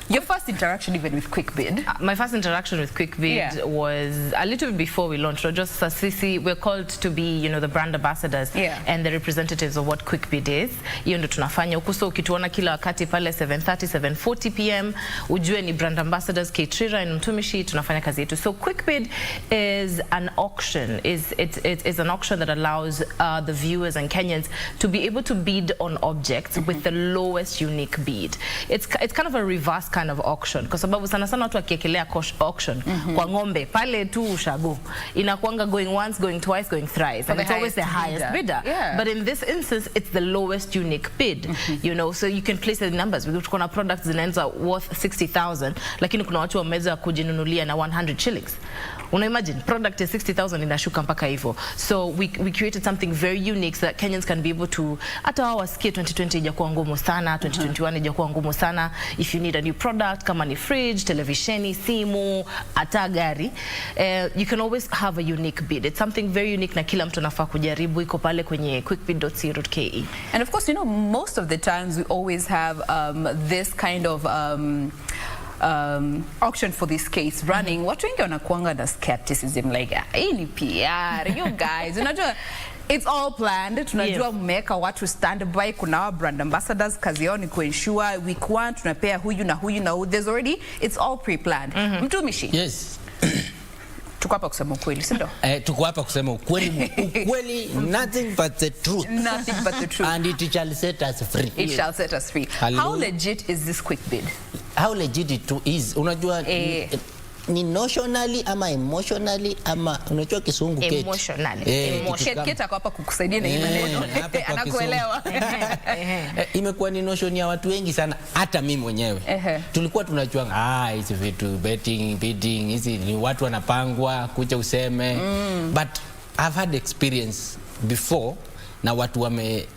Your first interaction even with quick bid? My first interaction with quick bid was a little bit before we launched. So just Sisi, we're called to be, you know, the brand ambassadors and the representatives of what quick bid is. Hiyo ndio tunafanya huku, so ukituona kila wakati pale 7:30, 7:40 p.m. ujue ni brand ambassadors Kate Trira and Mtumishi, tunafanya kazi yetu. So quick bid is an auction. It's an auction that allows the viewers and Kenyans to be able to bid on objects with the lowest unique bid. It's kind of a reverse kind of auction, kwa sababu sana sana watu wakiekelea auction kwa ng'ombe pale tu ushago inakuanga going once, going twice, going thrice, and it's always the highest bidder. But in this instance it's the lowest unique bid. You know, so you can place the numbers. Kuna products zinaanza worth 60,000 lakini kuna watu wameweza kujinunulia na 100 shillings. Una imagine product is 60,000 inashuka mpaka hivyo. So we created something very unique so that Kenyans can be able to, hata wao wasikie 2020 ijakuwa ngumu sana, 2021 ijakuwa ngumu sana. If you need a new product kama ni fridge, televisheni, simu, hata gari, you can always have a unique bid. It's something very unique na kila mtu anafaa kujaribu. Iko pale kwenye quickbid.co.ke. And of course, you know, most of the times we always have this kind of auction for this case running. Watu wengi wanakuanga na skepticism like hii ni PR, you guys, unajua it's all planned. Tunajua mmeka watu standby, kuna wa brand ambassadors kazi yao ni kuensure week 1 tunapea huyu na huyu na huyu. There's already, it's all pre-planned. Mtumishi. Yes. Tuko hapa kusema ukweli, si ndio? Tuko hapa kusema ukweli, ukweli, nothing but the truth. Nothing but the truth. And it shall set us free. It shall set us free. How legit is this quick bid? How legit it is? Unajua ni notionally ama emotionally ama unajua Kisungu Kate. Emotionally. Kate ako hapa kukusaidia na hii maneno. Anakuelewa. Imekuwa ni notion ya watu wengi sana, hata mimi mwenyewe. Tulikuwa tunajua hizi vitu betting, bidding, hizi ni watu wanapangwa kuja useme. But I've had experience before na watu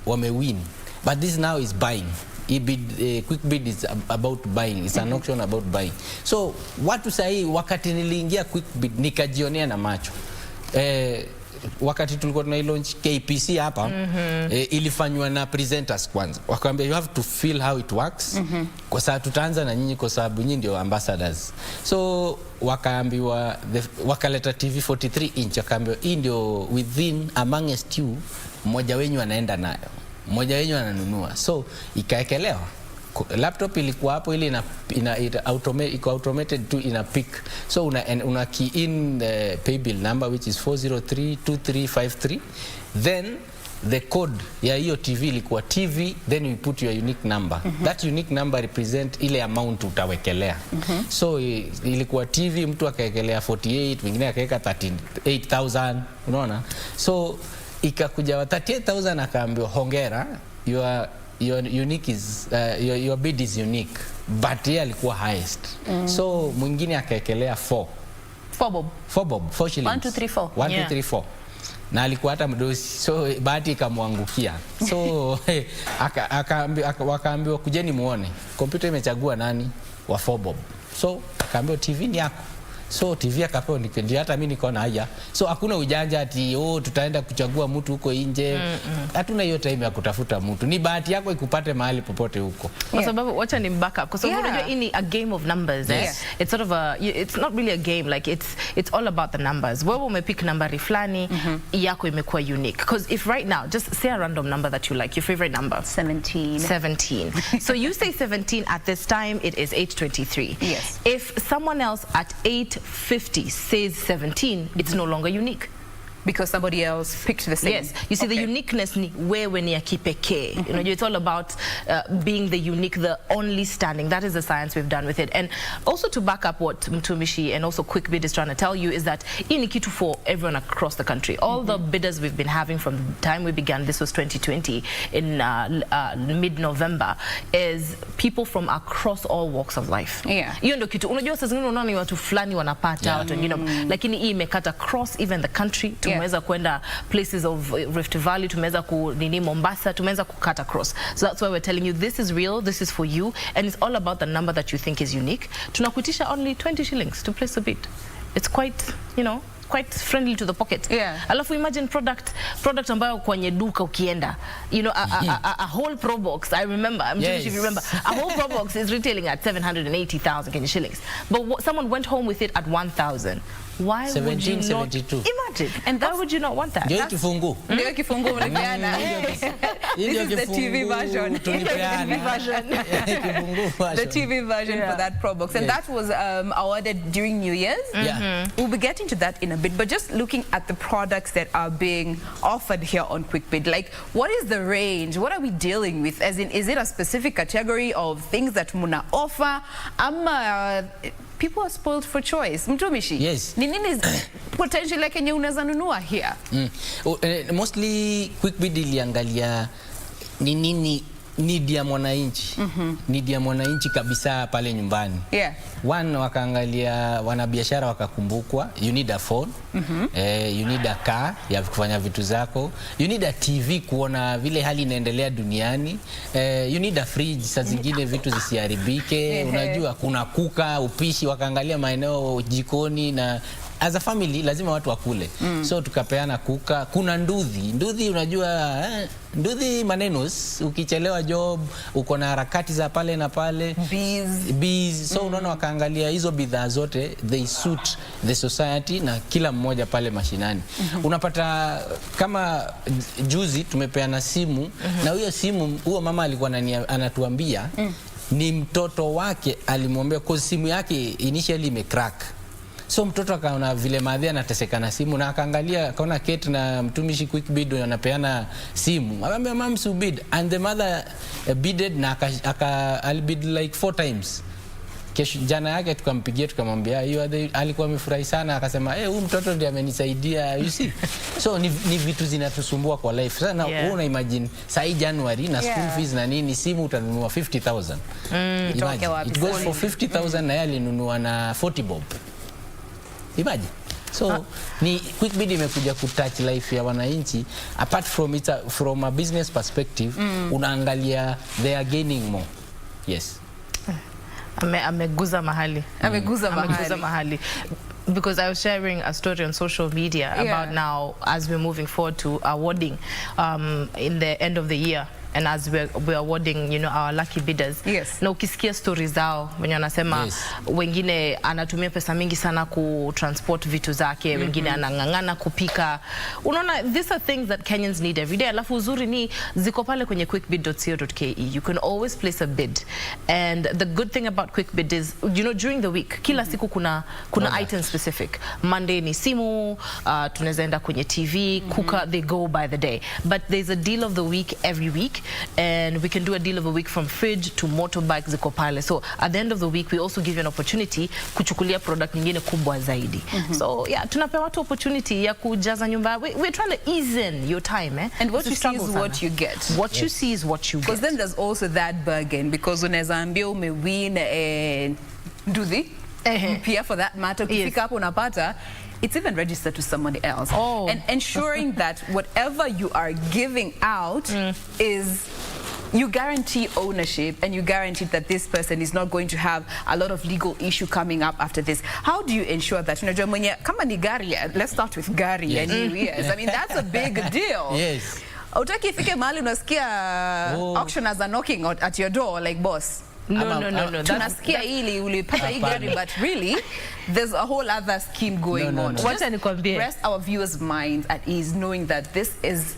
wame win. But this now is buying. Quick bid is about buying. It's an auction about buying. So watu sahi wakati niliingia quick bid nikajionea na macho. Wakati tulikuwa tuna launch KBC hapa ilifanywa na presenters kwanza. Wakaambia you have to feel how it works. Kwa sababu tutaanza na nyinyi kwa sababu nyinyi ndio ambassadors. So wakaambiwa wakaleta TV 43 inch, wakaambiwa hii ndio within amongst you mmoja wenyu anaenda nayo. Mmoja wenyu ananunua. So ikaekelewa. Laptop ilikuwa hapo, ile iko automated tu ina pick. So una key in the pay bill number which is 4032353. Then the code ya hiyo TV ilikuwa TV, then you put your unique number. That unique number represent ile amount utawekelea. So ilikuwa TV, mtu akaekelea 48, mwingine akaweka 38,000, unaona? So ikakuja 38,000 akaambiwa hongera, your unique is your bid is unique, but yeye alikuwa highest. So mwingine akaekelea 4 bob 4 shillings. 1 2 3 4. 1 2 3 4. na alikuwa hata mdosi, so bahati ikamwangukia. So wakaambiwa kujeni muone kompyuta imechagua nani wa 4 bob. So akaambiwa TV ni yako. So TV akapewa, ndio hata mimi nikaona haya. So hakuna ujanja ati tutaenda kuchagua mtu huko nje. Hatuna hiyo time ya kutafuta mtu. Ni bahati yako ikupate mahali popote huko. Kwa sababu wacha ni backup. Kwa sababu unajua ini a game of numbers. It's sort of it's not really a game, like it's all about the numbers. Wewe umepick nambari fulani, yako imekuwa unique. Because if right now, just say a random number that you like, your favorite number. 17. So you say 17 at this time, it is 8:23. Yes. If someone else at 8:50 says 17, it's no longer unique. Because somebody else picked the same. Yes. You see, the uniqueness ni wewe ni ya kipekee. You know, it's all about being the unique, the only standing. That is the science we've done with it. And also to back up what Mtumishi and also QuickBid is trying to tell you is that ini kitu for everyone across the country. All the bidders we've been having from the time we began, this was 2020 in mid-November, is people from across all walks of life. Yeah. Hiyo ndio kitu. Unajua sasa zingine unaona ni watu fulani wanapata watu wengine, lakini hii imekata across even the country. Tumeweza kwenda places of Rift Valley, tumeweza kunini Mombasa, tumeweza kukata across. So that's why we're telling you this is real, this is for you, and it's all about the number that you think is unique. Tunakuitisha only 20 shillings to place a bid. It's quite, you know, quite friendly to the pocket. Alafu imagine product ambayo kwenye duka ukienda, you know, a whole Pro Box, I remember, I'm sure if you remember, a whole Pro Box is retailing at 780,000 Kenya shillings. But someone went home with it at 1,000. Why would you not? Imagine. And why would you not want that? Ndio kifungu unapeana. This is the TV version. The TV version for that Pro Box. And that was awarded during New Year's. We'll be getting to that in a bit. But just looking at the products that are being offered here on QuickBid, like what is the range? What are we dealing with? As in, is it a specific category of things that muna offer? People are spoiled for choice. Mtumishi. Yes. Ni nini potential like yenye unaweza nunua here? Mostly QuickBid iliangalia ni nini need ya mwananchi. Need ya mwananchi kabisa pale nyumbani. One, wakaangalia wanabiashara wakakumbukwa, you need a phone, you need a car ya kufanya vitu zako, you need a TV kuona vile hali inaendelea duniani, you need a fridge saa zingine vitu zisiharibike, unajua kuna kuka, upishi, wakaangalia maeneo jikoni, na as a family lazima watu wakule. So tukapeana kuka, kuna nduthi unajua nduthi manenos, ukichelewa job uko na harakati za pale na pale, bees. So unaona wakaangalia hizo bidhaa zote, they suit the society na kila mmoja pale mashinani. Unapata kama juzi tumepeana simu, na huyo simu huo mama alikuwa anatuambia ni mtoto wake alimwambia kwa simu yake initially imecrack. So mtoto akaona vile madhi anateseka na simu, na akaangalia akaona Kate na Mtumishi QuickBid wanapeana simu. Akamwambia mom subid, and the mother bidded na alibid like 4 times. Kesho jana yake tukampigia tukamwambia alikuwa amefurahi sana, akasema huyu mtoto ndiye amenisaidia, you see. So ni vitu zinatusumbua kwa life. Sasa na una imagine sai January na school fees na nini, simu utanunua 50,000. It goes for 50,000 na yeye alinunua na 40 bob. Imagine. So ni QuickBid imekuja kutouch life ya wananchi. Apart from it, from a business perspective, unaangalia they are gaining more. Yes. Ameguza mahali. Because I was sharing a story on social media about now as we're moving forward to awarding in the end of the year. And as we're awarding, you know, our lucky bidders. Na ukisikia stories zao, wenye wanasema wengine anatumia pesa mingi sana ku-transport vitu zake, wengine anang'ang'ana kupika. Unaona, these are things that Kenyans need every day. Alafu uzuri ni ziko pale kwenye quickbid.co.ke. You can always place a bid. And the good thing about QuickBid is, you know, during the week, kila siku kuna item specific. Monday ni simu, tunaweza enda kwenye TV, kuka, they go by the day. But there's a deal of the week every week. And we can do a deal of a week from fridge to motorbike ziko pale. So at the end of the week we also give you an opportunity kuchukulia product nyingine kubwa zaidi. So yeah, tunapewa watu opportunity ya kujaza nyumba. We're trying to ease in your time, and what you see is what you get. What you see is what you get. Because then there's also that bargain, because unaweza ambia umewin nduthi mpia for that matter, ukifika hapo unapata it's even registered to somebody else. And ensuring that whatever you are giving out is, you guarantee ownership and you guarantee that this person is not going to have a lot of legal issue coming up after this. How do you ensure that? Unajua mwenye kama ni gari, let's start with gari and New Year's. I mean, that's a big deal. Yes. Utaki ifike mahali unasikia auctioners are knocking at your door like, boss, no. Tunasikia hili ulipata hii gari, but really there's a whole other scheme going on. Wacha nikwambie. Rest our viewers' minds at ease, knowing that this is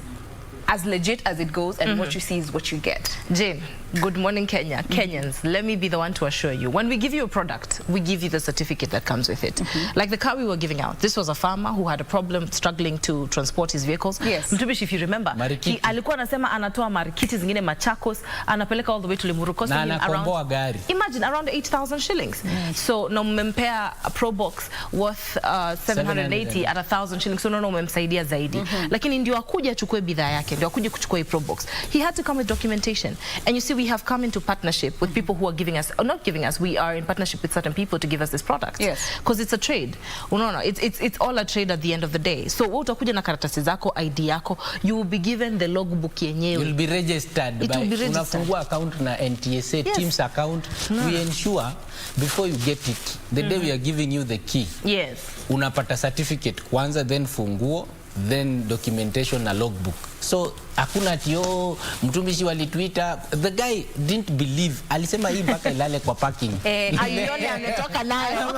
as legit as it goes, and what you see is what you get. Jane, good morning, Kenya. Kenyans, let me be the one to assure you. When we give you a product, we give you the certificate that comes with it. Like the car we were giving out. This was a farmer who had a problem struggling to transport his vehicles. Yes. Mtumishi, if you remember, he alikuwa anasema anatoa marikiti zingine Machakos, anapeleka all the way to Limuru, costing him around, imagine, around 8,000 shillings. So no mmempea a Pro Box worth 780 at 1,000 shillings. So no mmemsaidia zaidi. Lakini ndio akuja achukue bidhaa yake, ndio akuje kuchukua Pro Box. He had to come with documentation. And you see, we have come into partnership with people who are giving us, or not giving us, we are in partnership with certain people to give us this product. Yes. Because it's a trade. No, it's all a trade at the end of the day. So utakuja na karatasi zako, ID yako, you will be given the logbook yenyewe. You will be registered. It will be registered. Unafungua account na NTSA, Teams account. We ensure before you get it, the day we are giving you the key. Yes. Unapata certificate kwanza, then funguo, then documentation na logbook. So hakuna tio mtumishi wali Twitter, the guy didn't believe, alisema hii mpaka ilale kwa parking. Ayoni ametoka nayo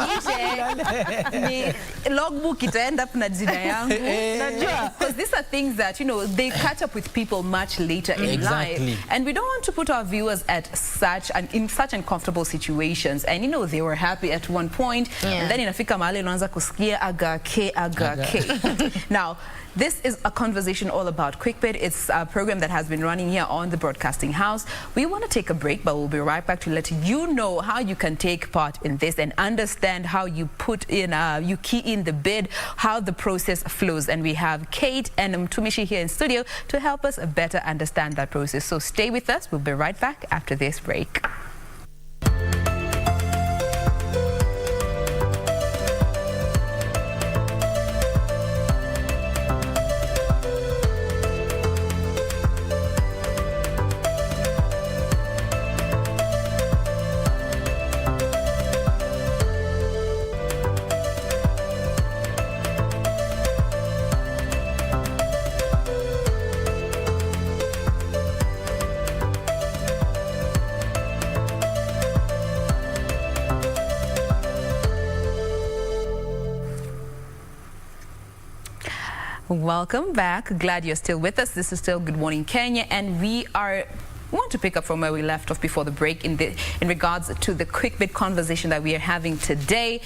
ni logbook itaenda up na jina yangu. Najua, because these are things that, you know, they catch up with people much later in life, and we don't want to put our viewers at in such uncomfortable situations. And you know, they were happy at one point, and then inafika mahali unaanza kusikia aga ke. Now, this is a conversation all about QuickBid. It's a program that has been running here on the Broadcasting House. We want to take a break, but we'll be right back to let you know how you can take part in this and understand how you put in, you key in the bid, how the process flows. And we have Kate and Mtumishi here in studio to help us better understand that process. So stay with us. We'll be right back after this break. Welcome back. Glad you're still with us. This is still Good Morning Kenya, and we want to pick up from where we left off before the break in regards to the QuickBid conversation that we are having today.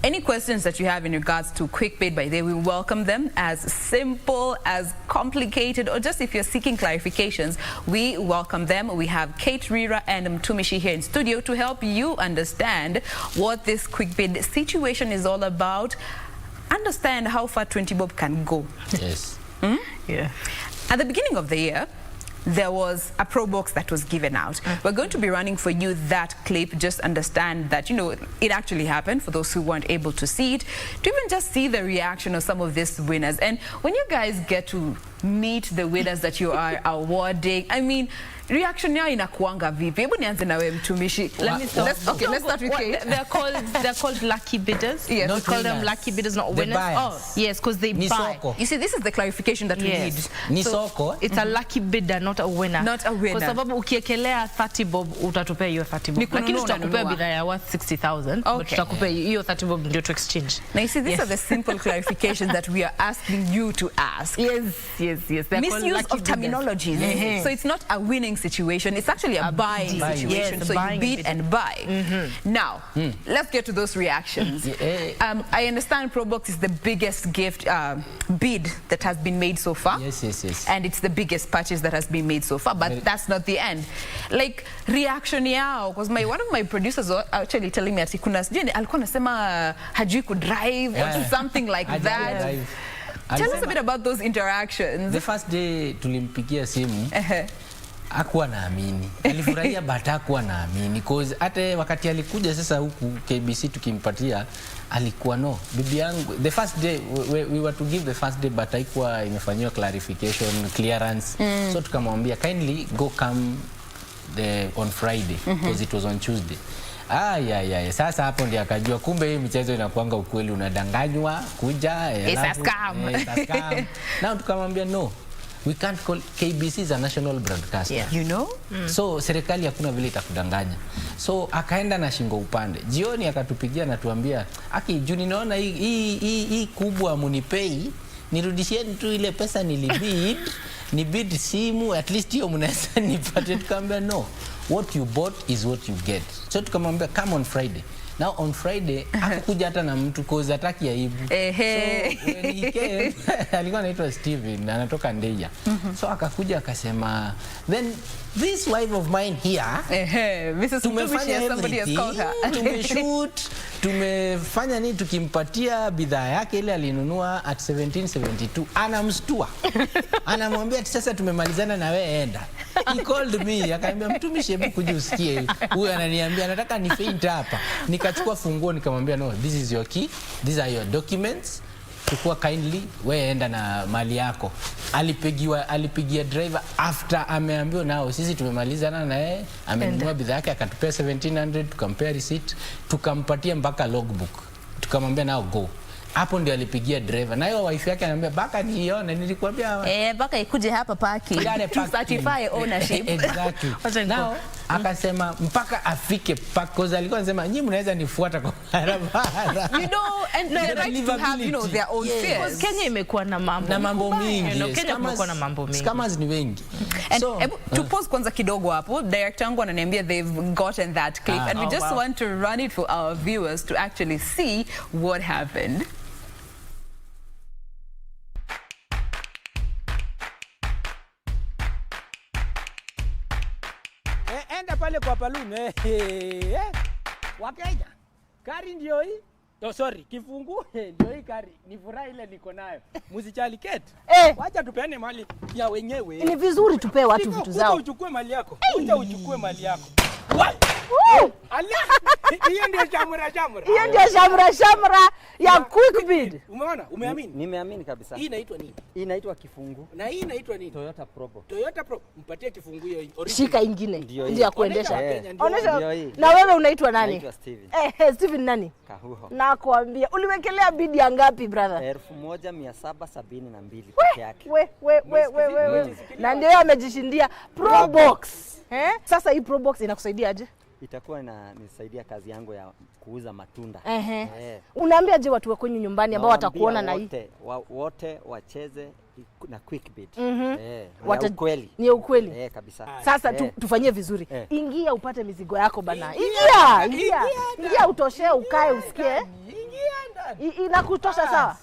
Any questions that you have in regards to QuickBid, by the way, we welcome them, as simple, as complicated, or just if you're seeking clarifications, we welcome them. We have Kate, Rira, and Mtumishi here in studio to help you understand what this QuickBid situation is all about. Understand how far 20 bob can go. Yes. Yeah. At the beginning of the year, there was a Pro Box that was given out. We're going to be running for you that clip. Just understand that, you know, it actually happened for those who weren't able to see it, to even just see the reaction of some of these winners. And when you guys get to meet the winners that you are awarding, I mean, reaction yao inakuanga vipi? Hebu nianze na wewe Mtumishi. Let's start with Kate. They're called lucky bidders. Yes. We call them lucky bidders, not winners. Oh, yes, because they buy. You see, this is the clarification that we need. So, it's a lucky bidder, not a winner. Not a winner. Kwa sababu ukiekelea 30 bob utatupea hiyo 30 bob. Lakini tutakupea bidhaa ya worth 60,000, but tutakupea hiyo 30 bob ndio to exchange. Now you see, these are the simple clarifications that we are asking you to ask. Yes. Misuse of terminologies. So it's not a winning situation, it's actually a buying situation. Yes, so you bid and buy. Now, let's get to those reactions. I understand Pro Box is the biggest bid that has been made so far. Yes. And it's the biggest purchase that has been made so far, but that's not the end. Like, reaction yao, because one of my producers was actually telling me ati kuna sijui alikuwa anasema hajui kudrive or something like that. Tell us a bit about those interactions. The first day tulimpigia simu, hakuwa naamini. Alifurahia but hakuwa naamini cause hata wakati alikuja sasa huku KBC tukimpatia alikuwa no. Bibi yangu the first day we were to give the first day but haikuwa imefanywa clarification clearance. So tukamwambia kindly go come on Friday because it was on Tuesday. Sasa hapo ndio akajua kumbe hii michezo inakuanga ukweli, unadanganywa kuja. It's a scam. Now tukamwambia no. We can't call KBC is a national broadcaster. Yeah. You know? So serikali hakuna vile itakudanganya. So akaenda na shingo upande. Jioni akatupigia na tuambia, "Aki, juu ninaona hii kubwa munipei, nirudishieni tu ile pesa nilibid, ni bid simu, at least hiyo mnaweza nipate." Tukamwambia no. What you bought is what you get. So tukamwambia come on Friday. Now on Friday hakukuja hata na mtu cause hataki aibu. So when he came alikuwa anaitwa Steven anatoka Ndeya. So akakuja akasema then this wife of mine here tumefanya somebody has called her. Tumeshoot, tumefanya nini, tukimpatia bidhaa yake ile alinunua at 1772 anamstua. Anamwambia sasa tumemalizana na wewe enda. He called me akaniambia mtumishi hebu kuja usikie. Huyu ananiambia anataka ni faint hapa. Nikachukua funguo nikamwambia no, this is your key, these are your documents. Chukua kindly wewe enda na mali yako. Alipigia driver after ameambiwa nao sisi tumemalizana na yeye, amenunua bidhaa yake akatupea 1700, tukampea receipt, tukampatia mpaka logbook. Tukamwambia nao go. Hapo ndio alipigia driver. Na hiyo wife yake anambia baka nione nilikwambia baka ikuje hapa parking to certify ownership. Exactly. Now akasema mpaka afike because alikuwa anasema nyinyi mnaweza nifuata kwa barabara. You know, and the right to have, you know, their own fears. Kenya imekuwa na mambo mingi. Kenya imekuwa na mambo mingi. Scammers ni wengi. And to pause kwanza kidogo hapo, director wangu ananiambia they've gotten that clip and we just want to run it for our viewers to actually see what happened. Enda pale kwa balloon Wakenya. Kari ndio hii. No, sorry, kifungu ndio hii kari. Ni furaha ile niko nayo. Msichali kete. Wacha tupeane mali ya wenyewe. Ni vizuri tupe watu vitu zao. Kuja uchukue mali yako. Kuja uchukue mali yako. Hiyo ndio shamra. Hiyo ndio shamra ya quick bid. Umeona? Umeamini? Nimeamini kabisa. Hii inaitwa nini? Hii inaitwa kifungu. Na hii inaitwa nini? Toyota Probo. Toyota Pro. Mpatie kifungu hiyo original. Shika ingine. Ndio ya kuendesha. Onesha. Na wewe unaitwa nani? Naitwa Steven. Steven nani? Kahuho. Nakwambia uliwekelea bid ya ngapi brother? 1772 peke yake. We. Na ndio amejishindia Pro Box. Sasa hii Pro Box inakusaidia aje? Itakuwa inanisaidia kazi yangu ya kuuza matunda. Unaambia je watu wako nyumbani ambao watakuona na hii? Wote wacheze na quick bid. Ukweli. Ni ukweli. Kabisa. Sasa tufanyie vizuri. Ingia upate mizigo yako bana. Ingia utoshee ukae usikie. Ingia ndani. Inakutosha sawa?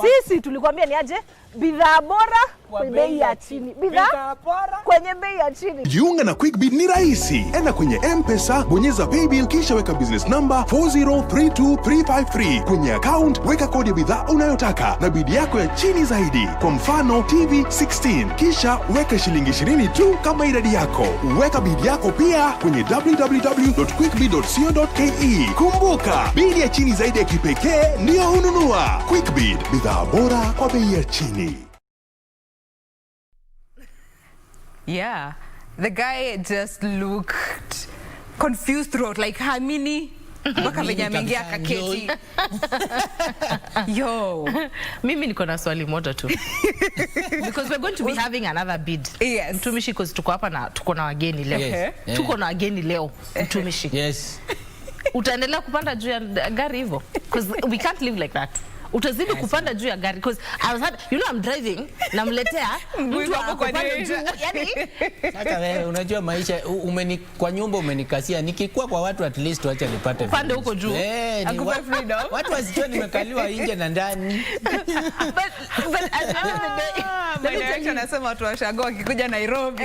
Sisi tulikwambia ni aje? Bidhaa bora kwenye bei ya chini. Bidhaa bora kwenye bei ya chini. Jiunga na Quick Bid ni rahisi. Enda kwenye M-Pesa, bonyeza paybill kisha weka business number 4032353. Kwenye account weka kodi ya bidhaa unayotaka na bid yako ya chini zaidi. Kwa mfano TV 16 kisha weka shilingi 20 tu kama idadi yako. Weka bid yako pia kwenye www.quickbid.co.ke. Kumbuka, bid ya chini zaidi ya kipekee ndio hununua. Quick Bid, bidhaa bora kwa bei ya chini. Yeah, the guy just looked confused throughout, like Hamini. Mpaka venye ameingia kaketi. Yo. Mimi niko na swali moja tu. Because we're going to be having another bid. Yes. Mtumishi, because tuko hapa na tuko na wageni leo. Yes. Tuko na wageni leo, mtumishi. Yes. Utaendelea kupanda juu ya gari hivyo? Because we can't live like that. Utazidi kupanda juu ya gari because I was I'm driving namletea mtu akupanda juu. Yani sasa wewe unajua maisha kwa nyumba umenikasia, nikikuwa kwa watu at least wacha nipate pande huko juu. Akupe freedom. Watu wasijue nimekaliwa nje na ndani. But at the end of the day, director anasema watu wa Ushago wakikuja Nairobi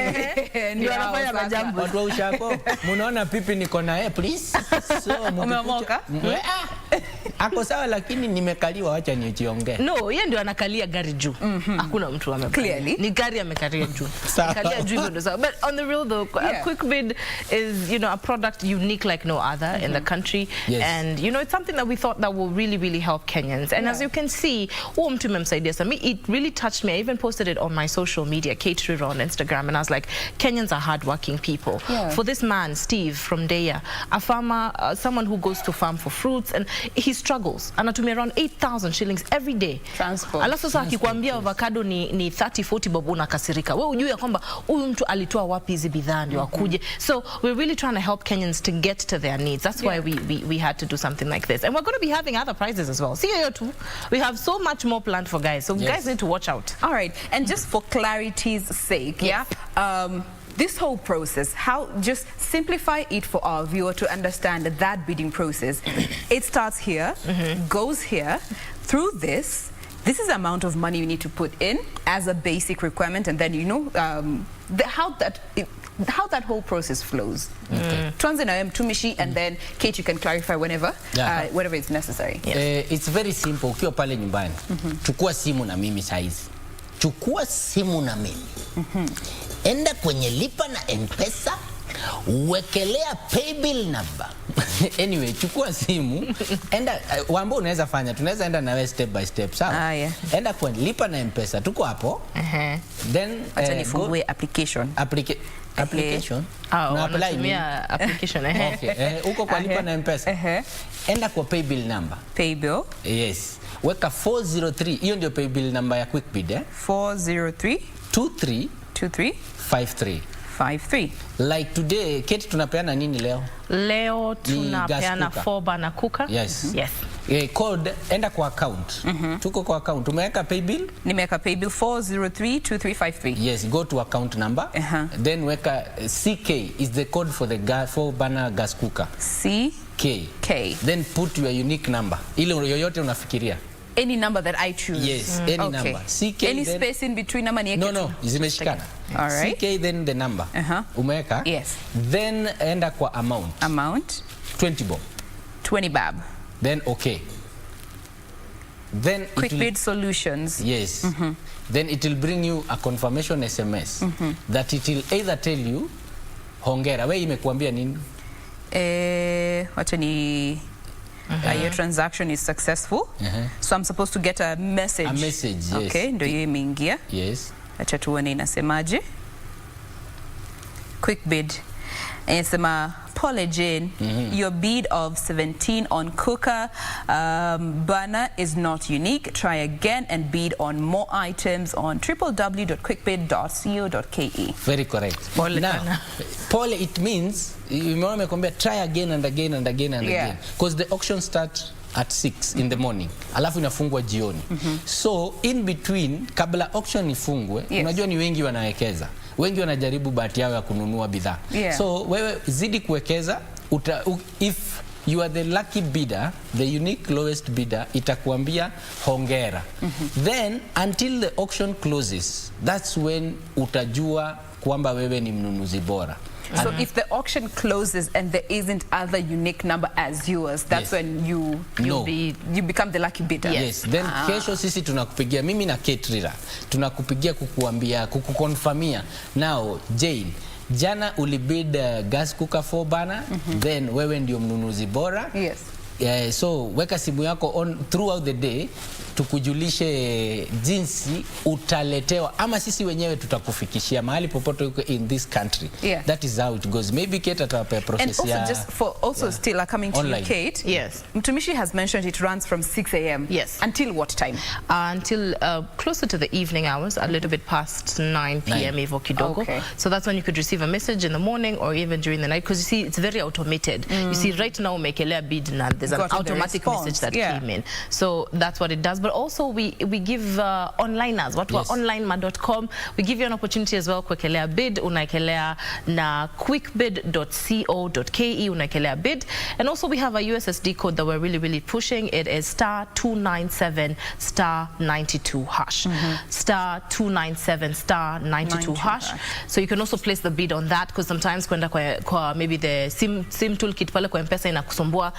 ndio wanafanya majambo. Watu wa Ushago, mnaona pipi niko na please. So umeamoka? ako sawa lakini nimekaliwa, wacha nijiongee. No, yeye ndio anakalia gari juu. Hakuna mtu amekalia. Ni gari amekalia juu. Kalia juu ndio sawa. But on the real though, QuickBid is, you know, a product unique like no other in the country. Yes. And you know, it's something that we thought that will really help Kenyans. And as you can see, mtu memsaidia Sami, it really touched me. I even posted it on my social media, Kate Rira on Instagram, and I was like, Kenyans are hardworking people. For this man, Steve from Deya, a farmer, someone who goes to farm for fruits, and he struggles. Anatumia around 8,000 shillings every day. Transport. Alafu sasa akikwambia avocado ni 30-40 bob unakasirika. Wewe ujue ya kwamba huyu mtu alitoa wapi hizi bidhaa ndio akuje. So we're really trying to help Kenyans to get to their needs. That's why we had to do something like this. And we're going to be having other prizes as well. See you too. We have so much more planned for guys. So guys need to watch out. All right. And just for clarity's sake, this whole process, just simplify it for our viewer to understand that bidding process. It starts here, goes here, through this. This is the amount of money you need to put in as a basic requirement, and then you know how that whole process flows. Tuanze na mtumishi, and then Kate, you can clarify whenever it's necessary. It's very simple. Ukiwa pale nyumbani, chukua simu na mimi saizi. Chukua simu na mimi. Enda kwenye lipa na M-Pesa, wekelea paybill number. Anyway, chukua simu, enda wambo unaweza fanya, tunaweza enda nawe step by step, sawa? Enda kwenye lipa na M-Pesa, tuko hapo. Then acha nifungue application. Application? Na apply application. Okay. Uko kwa lipa na M-Pesa. Enda kwa paybill number. Paybill? Yes. Weka 403. Hiyo ndio paybill number ya QuickBid, 403 23 53. Like today, Kate, tunapeana nini leo? Leo tunapeana 4 burner cooker. Yes. Code, enda kwa account. Tuko kwa account. Umeweka paybill? Nimeweka paybill 4032353. Yes, go to account number. Then weka CK is the code for the 4 burner gas cooker. CK. Then put your unique number. Ile yoyote unafikiria. Any number that I choose. Yes, any number. CK. Any space in between number ni yake? No, zimeshikana. All right. CK then the number. Umeweka? Yes. Then enda kwa amount. 20 bob. 20 bob. Then okay. Then QuickBid Solutions. Yes. Then it will bring you a confirmation SMS that it will either tell you hongera. Wewe imekuambia nini? Wacha ni your transaction is successful. So I'm supposed to get a message. A message, yes. Okay, ndio hiyo imeingia. Yes. Acha tuone inasemaje. QuickBid. Inasema Paula Jane, your bid of 17 on cooker burner is not unique. Try again and bid on more items on www.quickbid.co.ke. Very correct. Now, Paula, it means try again and again and again and again. Because the auction starts at 6 in the morning. Alafu inafungwa jioni. So in between, kabla auction ifungwe, unajua ni wengi wanawekeza. Wengi wanajaribu bahati yao ya kununua bidhaa. So wewe zidi kuwekeza, if you are the lucky bidder, the unique lowest bidder, itakuambia hongera. Then until the auction closes, that's when utajua kwamba wewe ni mnunuzi bora. So if the auction closes and there isn't other unique number as yours, that's when you become the lucky bidder. Yes. Then kesho sisi tunakupigia, mimi na Kate Rira, tunakupigia kukuambia, kukukonfirmia. Now, Jane, jana ulibid gas cooker 4 burner, then wewe ndio mnunuzi bora. Yes. So weka simu yako on throughout the day, tukujulishe jinsi utaletewa, ama sisi wenyewe tutakufikishia mahali popote uko in this country. That is how it goes. Maybe Kate atawapea process and also just for still coming to online. You, Kate. Yes. Mtumishi has mentioned it runs from 6 a.m. Yes. Until what time? Until closer to the evening hours, a little bit past 9 p.m. Evo kidogo. Okay. So that's when you could receive a message in the morning or even during the night, because you see it's very automated. You see right now umekelea bid na there's an automatic message that came in. So that's what it does. But also we give onliners, online.com, we give you an opportunity as well kuekelea bid, unaekelea na quickbid.co.ke, unaekelea bid. And also we have a USSD code that we're really pushing. It is *297*92#. *297*92#. So you can also place the bid on that, because sometimes kwenda kwa maybe the sim toolkit pale kwa M-Pesa inakusumbua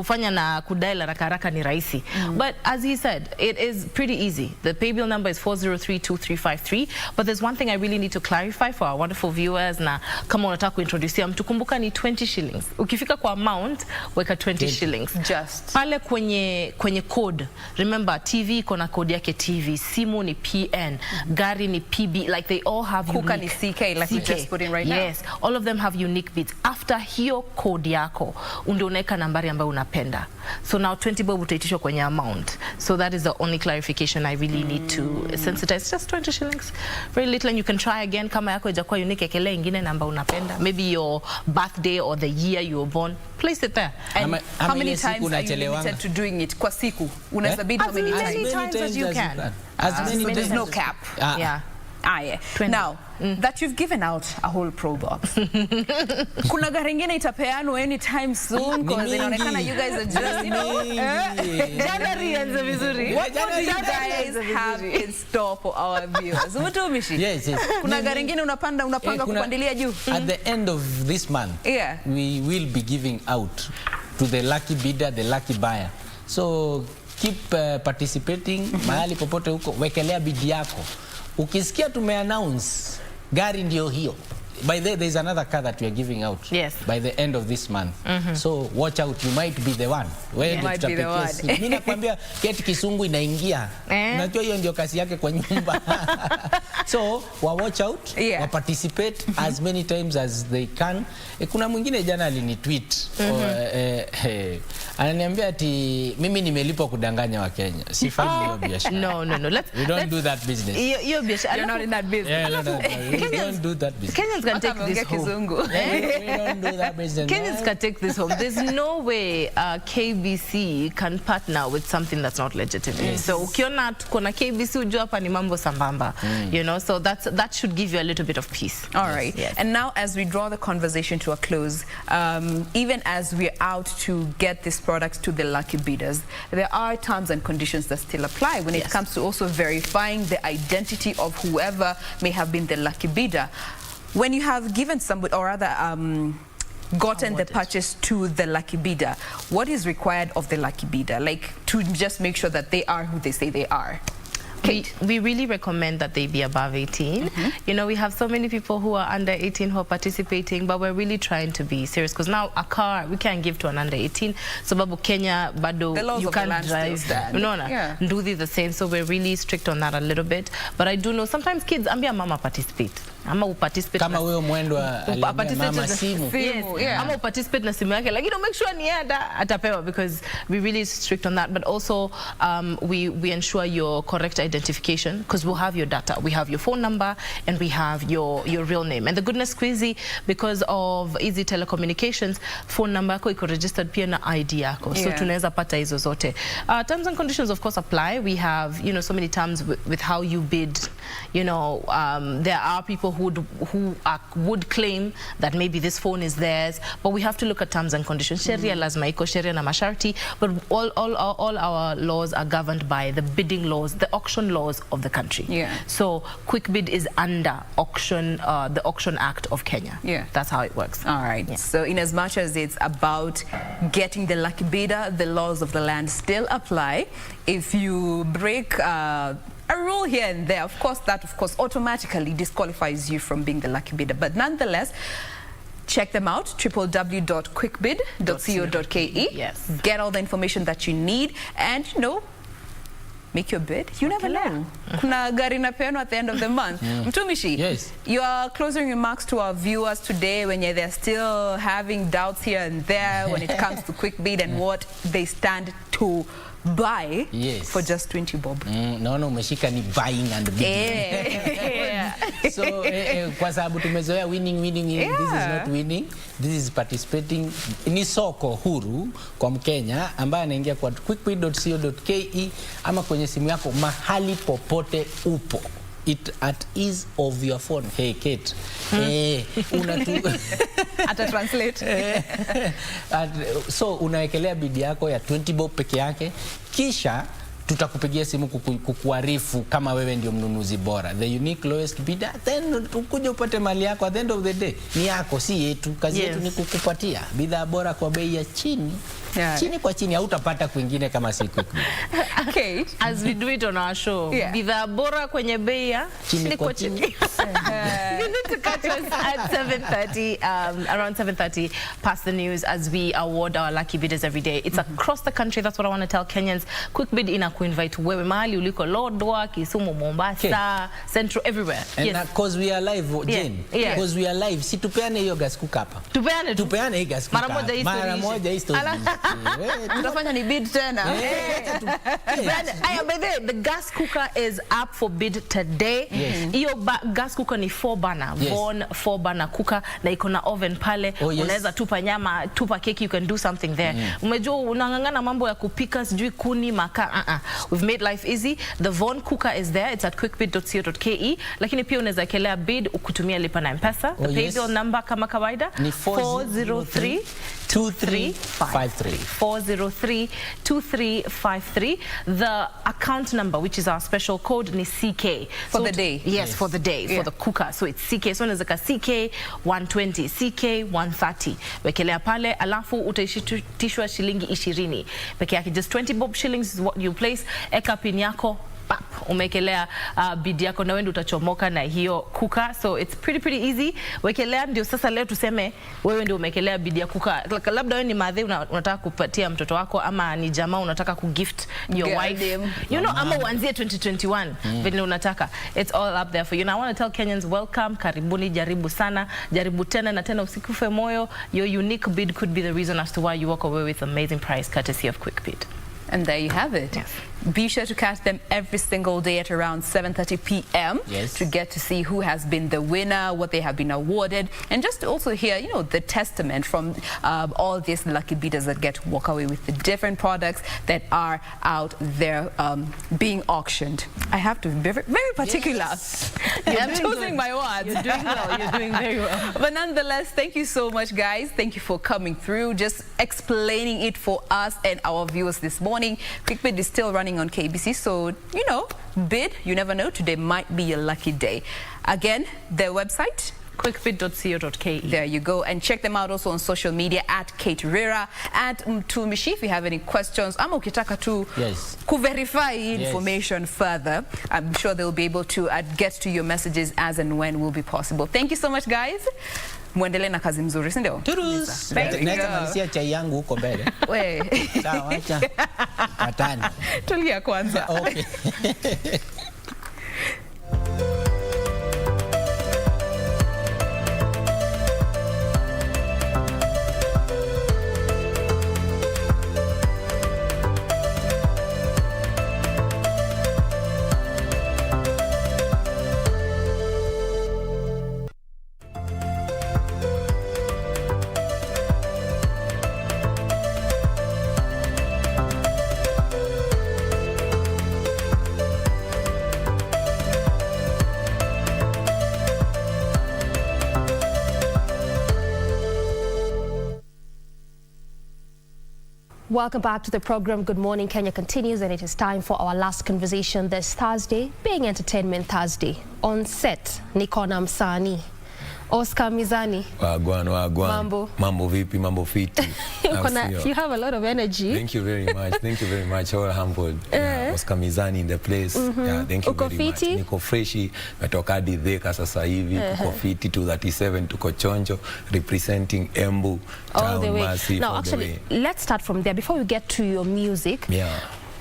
kufanya na kudial haraka ni rahisi. But as he said, it is pretty easy. The pay bill number is 40325353, but there's one thing I really need to clarify for our wonderful viewers. Na kama unataka kuintroduce mtu, kumbuka ni 20 shillings. Ukifika kwa amount, weka 20 shillings. Just pale kwenye code. Remember, TV iko na code yake TV, simu ni PN, gari ni PB, like they all have Kuka unique. ni CK, like we just put in right now. Yes, all of them have unique bits. After hiyo code yako, ndio unaweka nambari ambayo unapenda. So now 20 bob utaitishwa kwenye amount. So that is the only clarification I really need to sensitize. Just 20 shillings. Very little, and you can try again. Kama yako ijakuwa unique, ekele ingine namba unapenda. Maybe your birthday or the year you were born. Place it there. And how many times are you limited to doing it? Kwa siku? Unaweza bid how many times? As many times as you can. So there's no cap. Yeah. Yeah. Now, that you've given out a whole pro box. Kuna gari ingine itapeanwa anytime soon because inaonekana you guys are just, you know, January ends vizuri. What do you guys have in store for our viewers? Utumishi? Yes. Kuna gari ingine unapanga kupandilia juu? At the end of this month, we will be giving out to the lucky bidder, the lucky buyer. So keep participating. Mahali popote huko, wekelea bid yako. Ukisikia tumeannounce gari ndio hiyo. By the way, there's another car that we are giving out by the end of this month. So watch out, you might be the one. Mimi nakwambia keti kisungu inaingia. Unajua hiyo ndio kazi yake kwa nyumba. So watch out, participate as many times as they can. Kuna mwingine jana alinitweet ananiambia ati mimi nimelipwa kudanganya wa Kenya. Sifanyi hiyo biashara. No. We don't do that business. You're not in that business. We don't do that business. Kenyans can take this home. We don't do that business. Kenyans can take this home. There's no way KBC can partner with something that's not legitimate. So ukiona tuko na KBC ujua hapa ni mambo sambamba. You know, so that should give you a little bit of peace. All right. Yes. And now as we draw the conversation to a close, even as we're out to get this product to the lucky bidders, there are terms and conditions that still apply when it comes to also verifying the identity of whoever may have been the lucky bidder. When you have given somebody, or rather gotten the purchase to the lucky bidder, what is required of the lucky bidder? Like, to just make sure that they are who they say they are? We really recommend that they be above 18. You know, we have so many people who are under 18 who are participating, but we're really trying to be serious because now a car we can't give to an under 18. So babu Kenya bado you can't drive. Nduthi the same. So we're really strict on that a little bit. But I do know sometimes kids ambia mama participate. Ama uparticipate kama wewe mwendwa mama simu. Ama uparticipate na simu yake, like, you know, make sure ni atapewa because we really strict on that. But also we ensure your correct identification because we'll have your data. We have your phone number and we have your real name. And the goodness squeezy, because of easy telecommunications, phone number yako iko registered pia na ID yako. So tunaweza pata hizo zote. Terms and conditions of course apply. We have, you know, so many terms with how you bid. You know, there are people who would claim that maybe this phone is theirs, but we have to look at terms and conditions. Sheria lazima iko, sheria na masharti, but all our laws are governed by the bidding laws, the auction laws of the country. So quick bid is under auction, the Auction Act of Kenya. That's how it works. All right. So in as much as it's about getting the lucky bidder, the laws of the land still apply. If you break a rule here and there, of course, that automatically disqualifies you from being the lucky bidder. But nonetheless, check them out, www.quickbid.co.ke. Get all the information that you need and, you know, make your bid. You never know. Kuna gari na peano at the end of the month. Mtumishi, your closing remarks to our viewers today when they're still having doubts here and there when it comes to quick bid and what they stand to buy for just 20 bob. No, umeshika ni buying and bidding. So kwa sababu tumezoea winning. This is not winning. This is participating. Ni soko huru kwa Mkenya ambaye anaingia kwa quickbid.co.ke ama kwenye simu yako mahali popote upo. It at ease of your phone. Hey Kate, ata translate. So unawekelea bid yako ya 20 bob peke yake, kisha tutakupigia simu kukuarifu kama wewe ndio mnunuzi bora, the unique lowest bidder, then ukuje upate mali yako. At the end of the day ni yako, si yetu. Kazi yetu ni kukupatia bidhaa bora kwa bei ya chini. Chini kwa chini, hautapata kwingine kama si QuickBid. Okay, as we do it on our show, bidhaa bora kwenye bei ya chini kwa chini. You need to catch us at 7:30, around 7:30 past the news, as we award our lucky bidders every day. It's across the country. That's what I want to tell Kenyans. QuickBid inakuinvite wewe mahali uliko, Lodwar, Kisumu, Mombasa, Central, everywhere. And because we are live, Jane. Because we are live, si tupeane hiyo gas cooker hapa. Tupeane hii gas cooker. Mara moja history. Tutafanya ni bid tena. By the way, the gas cooker is up for bid today. Hiyo gas cooker ni 4 burner, Von 4 burner cooker, na iko na oven pale. Unaweza tupa nyama, tupa keki, you can do something there. Umejua unangangana mambo ya kupika sijui kuni makaa. We've made life easy. The Von cooker is there. It's at quickbid.co.ke. Lakini pia unaweza kelea bid ukutumia lipa na M-Pesa. The paybill number kama kawaida ni 403-2353. 403-2353. The account number, which is our special code, ni CK. For the day? Yes, for the day, for the cooker. So it's CK. So unaweza CK 120, CK 130. Wekelea pale, alafu utaishitishwa shilingi 20. Peke yake, just 20 bob shillings is what you place. Eka pin yako, umekelea bid yako na wewe utachomoka na hiyo kuka. So it's pretty easy. Wekelea ndio sasa leo tuseme wewe ndio umekelea bid ya kuka. Labda wewe ni madhe unataka kupatia mtoto wako, ama ni jamaa unataka kugift your wife. You know, ama uanzie 2021 vile unataka. It's all up there for you. Now I want to tell Kenyans, welcome, karibuni, jaribu sana, jaribu tena na tena, usikufe moyo. Your unique bid could be the reason as to why you walk away with amazing price courtesy of QuickBid. And there you have it. Be sure to catch them every single day at around 7:30 p.m. to get to see who has been the winner, what they have been awarded, and just to also hear, you know, the testament from all these lucky bidders that get to walk away with the different products that are out there being auctioned. I have to be very particular. I'm choosing my words. You're doing well. You're doing very well. But nonetheless, thank you so much, guys. Thank you for coming through, just explaining it for us and our viewers this morning. QuickBid is still running on KBC, so you know, bid, you never know, today might be your lucky day. Again, their website, quickbid.co.ke. There you go, and check them out also on social media at Kate Rera, at Mtumishi. If you have any questions, ama ukitaka to verify information further, I'm sure they'll be able to get to your messages as and when will be possible. Thank you so much, guys. Muendelee na kazi mzuri, si ndio? Naweza malizia chai yangu huko mbele. We. Sawa, acha. Atani. Tulia kwanza. Okay. Welcome back to the program. Good Morning Kenya continues, and it is time for our last conversation this Thursday, being Entertainment Thursday. On set, Nikona Msani, Oscar Mizani. Wagwan. Mambo vipi, mambo fiti. You have a lot of energy. Thank you very much. Thank you very much. All humbled. Oscar Mizani in the place. Yeah, thank you very much. Niko freshi, natoka hadi Dheka sasa hivi. Tuko fiti 237, tuko chonjo, representing Embu. All the way. Now, actually, let's start from there. Before we get to your music,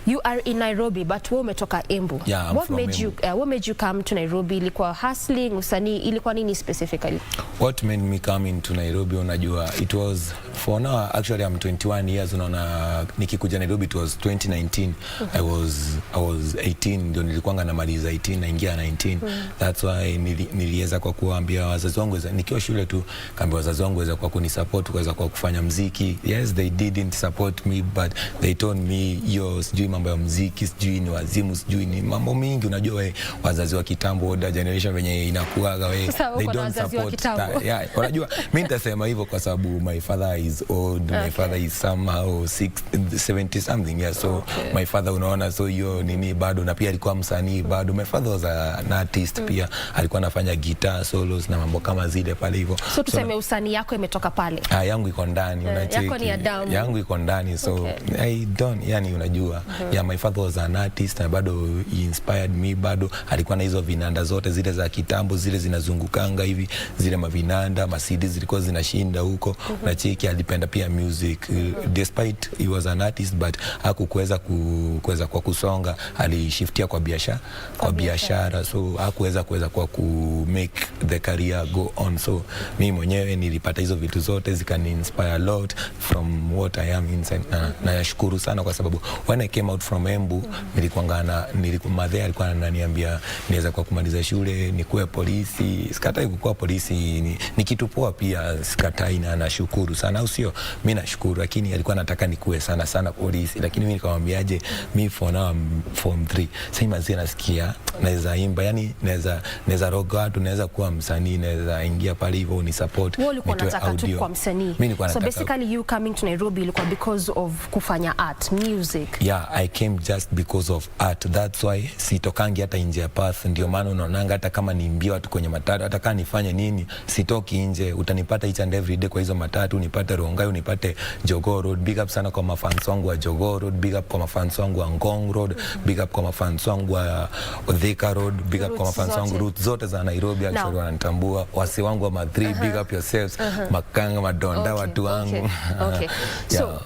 you are in Nairobi, but wewe umetoka Embu. Yeah, what made you come to Nairobi? Ilikuwa hustling, usanii, ilikuwa nini specifically? What made me come into Nairobi, unajua, it was for now, actually I'm 21 years, unaona, nikikuja Nairobi it was 2019. I was 18, ndio nilikuanga namaliza 18 naingia 19. That's why niliweza kwa kuambia wazazi wangu, nikiwa shule tu kaambia wazazi wangu waweza kwa kunisupport, kuweza kwa kufanya muziki. Yes, they didn't support me, but they told me, yo, sijui mambo ya muziki, sijui ni wazimu, sijui ni mambo mingi, unajua we wazazi wa kitambo, older generation venye inakuaga we, they don't support. Yeah, unajua mimi nitasema hivyo kwa sababu my father is old. My father is somehow 70 something. Yeah, so my father unaona, so hiyo nini bado, na pia alikuwa msanii bado. My father was an artist pia, alikuwa anafanya guitar solos na mambo kama zile pale hivyo. So tuseme usanii yako imetoka pale? Yangu iko ndani, unacheki. Yako ni ya damu. Yangu iko ndani, so I don't, yani unajua. Yeah, my father was an artist na bado he inspired me bado. Alikuwa na hizo vinanda zote zile za kitambo, zile zinazungukanga hivi, zile mavinanda, masidi zilikuwa zinashinda huko. Unacheki, alipenda pia music. Despite he was an artist, but hakuweza kwa kusonga, alishiftia kwa biashara, so hakuweza kwa ku make the career go on. So mimi mwenyewe nilipata hizo vitu zote, zikani inspire a lot from what I am inside. Na nashukuru sana kwa sababu when I came out from Embu, madhe alikuwa ananiambia niweza kwa kumaliza shule nikuwe polisi. Sikatai kukuwa polisi, ni kitu poa pia, sikatai, na nashukuru sana, au sio? Mimi nashukuru, lakini alikuwa anataka nikuwe sana polisi, lakini mimi nikamwambiaje, mimi for now form 3. Sasa mazee nasikia naweza imba, yani naweza roga watu, naweza kuwa msanii, naweza ingia pale hivyo ni support. Wewe ulikuwa unataka tu kwa msanii. So basically you coming to Nairobi ilikuwa because of kufanya art, music. Yeah, I came just because of art. That's why sitokangi hata nje ya path. Ndio maana unaonanga hata kama niimbia watu kwenye matatu, hata kama nifanye nini, sitoki nje. Utanipata each and every day kwa hizo matatu, unipate Rongai, unipate Jogoo Road. Big up sana kwa mafans wangu wa Jogoo Road, big up kwa mafans wangu wa Ngong Road, big up kwa mafans wangu wa Thika Road, big up kwa mafans wangu route zote za Nairobi, actually wananitambua. Wasi wangu wa Madrid, big up yourselves. Makanga, Madonda, watu wangu. So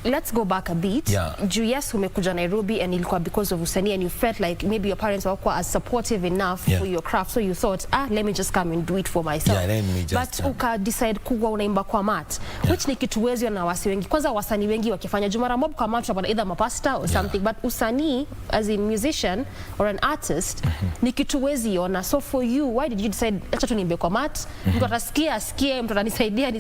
let's go back a bit. Yes, umekuja Nairobi and ilikuwa because of usanii, and you felt like maybe your parents were as supportive enough for your craft, so you thought, let me just come and do it for myself. Let me just, but uka decide kuwa unaimba kwa mat, which ni kitu wezi na wasi wengi. Kwanza wasanii wengi wakifanya jumara mob kwa mat, utapata either mapasta or something, but usanii as a musician or an artist ni kitu wezi ona. So for you, why did you decide acha tu niimbe kwa mat, mtu atasikia, mtu atanisaidia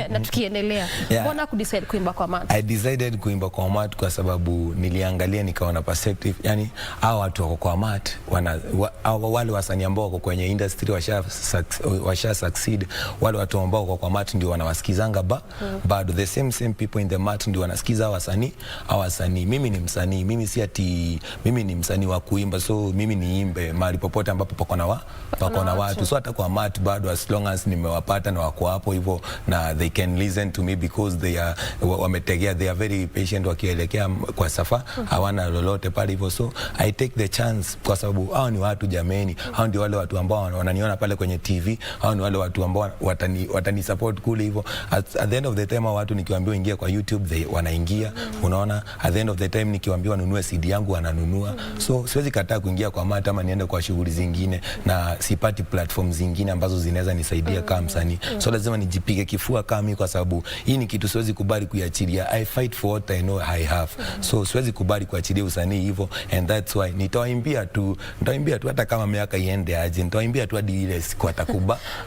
na tukiendelea? Mbona ku decide kuimba kwa mat? I decided kuimba kwa mat kwa sababu niliangalia nikaona perspective, yani hao watu wako kwa mat, wale wasanii ambao wako kwenye industry washa succeed, wale watu ambao wako kwa mat ndio wanawasikizanga bado the same people in the mat ndio wanasikiza wasanii. Mimi ni msanii, mimi si ati mimi ni msanii wa kuimba, so mimi niimbe mahali popote ambapo pako na watu. So hata kwa mat bado, as long as nimewapata na wako hapo hivyo na they can listen to me because they are wametegea, they are very patient wakielekea kwa safa, hawana lolote pale hivyo. So I take the chance kwa sababu hao ni watu jameni, hao ndio wale watu ambao wananiona pale kwenye TV, hao ni wale watu ambao watani support kule hivyo. At the end of the time watu nikiwaambia ingia kwa YouTube wanaingia, unaona. At the end of the time nikiwaambia wanunue CD yangu wananunua. So siwezi kataa kuingia kwa mata ama niende kwa shughuli zingine, na sipati platform zingine ambazo zinaweza nisaidia kama msanii. So lazima nijipige kifua kama mimi, kwa sababu hii ni kitu siwezi kubali kuiachilia. I fight for what I know I have. So siwezi kubali kuachilia usanii hivyo, and that's why nitaimbia tu hata kama miaka iende aje, nitaimbia tu hadi ile siku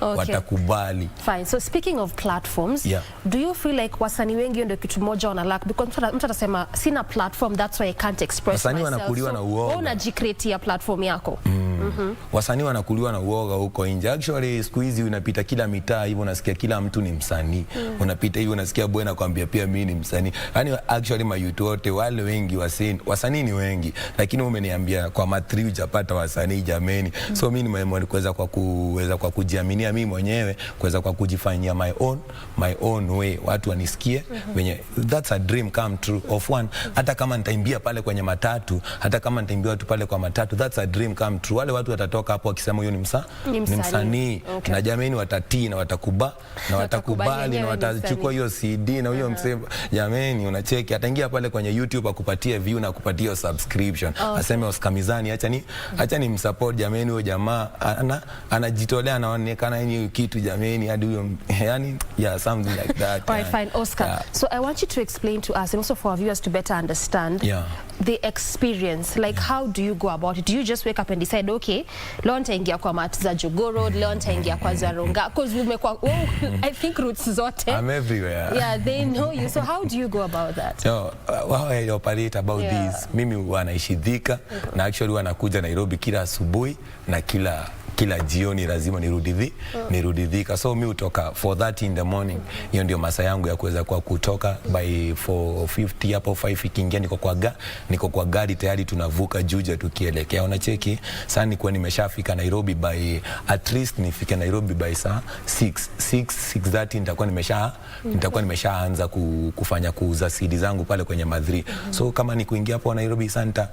watakubali. Fine. So speaking of platforms, do you feel like wasanii wengi ndio kitu moja wana lack, because mtu atasema sina platform, that's why I can't express myself. Wasanii wanakuliwa na uoga. Unajicreate platform yako. Wasanii wanakuliwa na uoga huko nje. Actually siku hizi unapita kila mitaa hivyo unasikia kila mtu ni msanii. Unapita hivyo unasikia boy anakuambia pia mimi ni msanii. Yani actually mayouth wote wale wengi wasanii ni wengi, lakini umeniambia kwa matri hujapata wasanii jameni. So mimi nimeamua kuweza kwa kujiaminia mimi mwenyewe, kuweza kwa kujifanyia my own way, watu wanisikie wenye. That's a dream come true of one. Hata kama nitaimbia pale kwenye matatu, hata kama nitaimbia watu pale kwa matatu, that's a dream come true. Wale watu watatoka hapo wakisema huyo ni msanii. Na jameni watatii na watakubali na watachukua hiyo CD na huyo msee jameni, unacheki ataingia pale kwenye YouTube akupatie view na kupatia subscription. Aseme Oskamizani acha ni msupport jameni, huyo jamaa anajitolea, anaonekana hiyo kitu jameni, hadi huyo yani something like that. All right, fine, Oscar. So I want you to explain to us and also for our viewers to better understand the experience. Like how do you go about it? Do you just wake up and decide, okay, leo nitaingia kwa mat za Jogoo Road, leo nitaingia kwa Zaronga, because umekuwa I think roots zote. I'm everywhere. Yeah, they know you. So how do you go about that? So how I operate about this, mimi wanaishi Thika na actually wanakuja Nairobi kila asubuhi na kila kila jioni lazima nirudi Thika. So mimi utoka 4:30 in the morning. Hiyo ndio masaa yangu ya kuweza kwa kutoka by 4:50 hapo 5 ikiingia niko kwa gari tayari tunavuka Juja tukielekea. Unacheki? Sasa nilikuwa nimeshafika Nairobi by at least nifike Nairobi by saa 6:30 nitakuwa nimeshaanza kufanya kuuza CD zangu pale kwenye Madri. So kama ni kuingia hapo Nairobi santa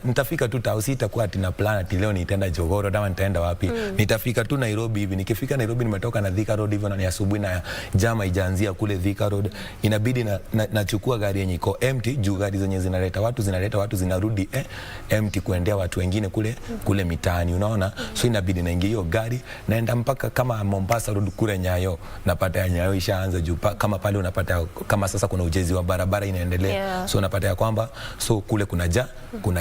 nitafika tu tausita kwa tina plan ati leo nitaenda Jogoro ama nitaenda wapi. Nitafika tu Nairobi hivi. Nikifika Nairobi nimetoka na Thika Road hivyo na ni asubuhi na jama ijaanzia kule Thika Road. Inabidi nachukua gari yenye iko empty juu gari zenye zinaleta watu zinarudi empty kuendea watu wengine kule mitaani, unaona? So inabidi naingia hiyo gari naenda mpaka kama Mombasa Road kule Nyayo. Napata ya Nyayo ishaanza juu kama pale unapata kama sasa kuna ujenzi wa barabara inaendelea. So unapata ya kwamba so kule kuna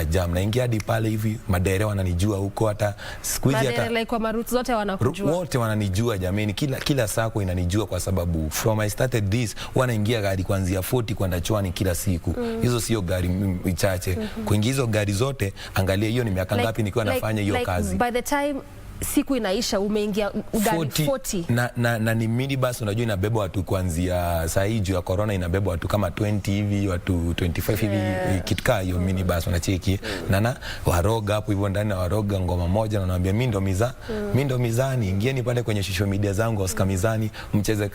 jam. Naingia hadi pale hivi madere wananijua huko hata siku hizi hata madere kwa maruti zote wanakujua. Wote wananijua jameni, kila sako inanijua kwa sababu from I started this wanaingia gari kuanzia 40 kwenda Chwani kila siku. Hizo sio gari chache. Kuingia hizo gari zote, angalia hiyo ni miaka ngapi nikiwa nafanya hiyo kazi. By the time siku inaisha umeingia gari 40 na ni minibus, unajua inabeba watu kuanzia saa hii juu ya corona inabeba watu kama 20 hivi, watu 25 hivi kitka hiyo minibus unacheki. Na waroga hapo hivyo ndani, waroga ngoma moja na naambia mimi ndo mizani, ingieni pale kwenye social media zangu Oscar Mizani, mcheze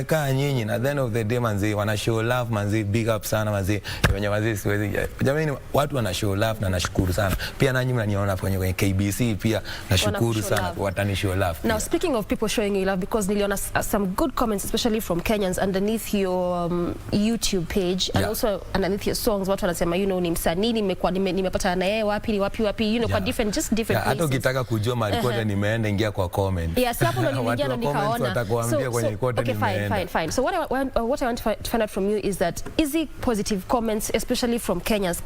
kaa nyinyi, na then of the day manzi wana show love manzi, big up sana manzi, wenye manzi siwezi jamani, watu wana show love na nashukuru sana pia. Nanyi mnaniona kwenye KBC pia nashukuru sana watani show love. Now speaking of people showing you love, because niliona some good comments especially from Kenyans underneath your YouTube page and also underneath your songs. Watu wanasema ni msanii nimepata na yeye wapi kwa different places. Hata ukitaka kujua mahali kote nimeenda, ingia kwa comment. Yes, hapo ndo niliingia na nikaona. Watakuambia kwenye kote nimeenda. Fine. So what I want to find out from you is that easy positive comments especially from Kenyans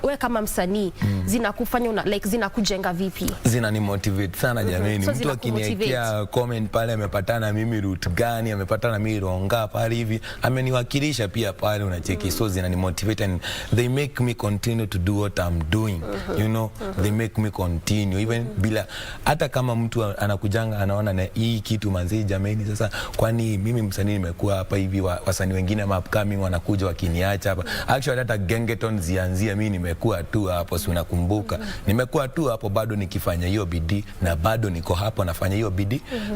wewe kama msanii zinakufanya zinakujenga vipi? Zinani motivate sana jameni. Mtu akiniwekea comment pale amepatana mimi route gani, amepatana mimi ronga pale hivi, ameniwakilisha pia pale unacheki. So zinani motivate and they make me continue to do what I'm doing. You know, they make me continue even bila hata kama mtu anakujanga anaona na hii kitu manzi jameni. Sasa kwani mimi msanii nimekuwa hapa hivi, wasanii wengine upcoming wanakuja wakiniacha hapa. Actually hata Gengeton zianzia mimi nimekuwa tu hapo, si unakumbuka? Nimekuwa tu hapo bado nikifanya hiyo bidii na bado niko hapo nafanya hiyo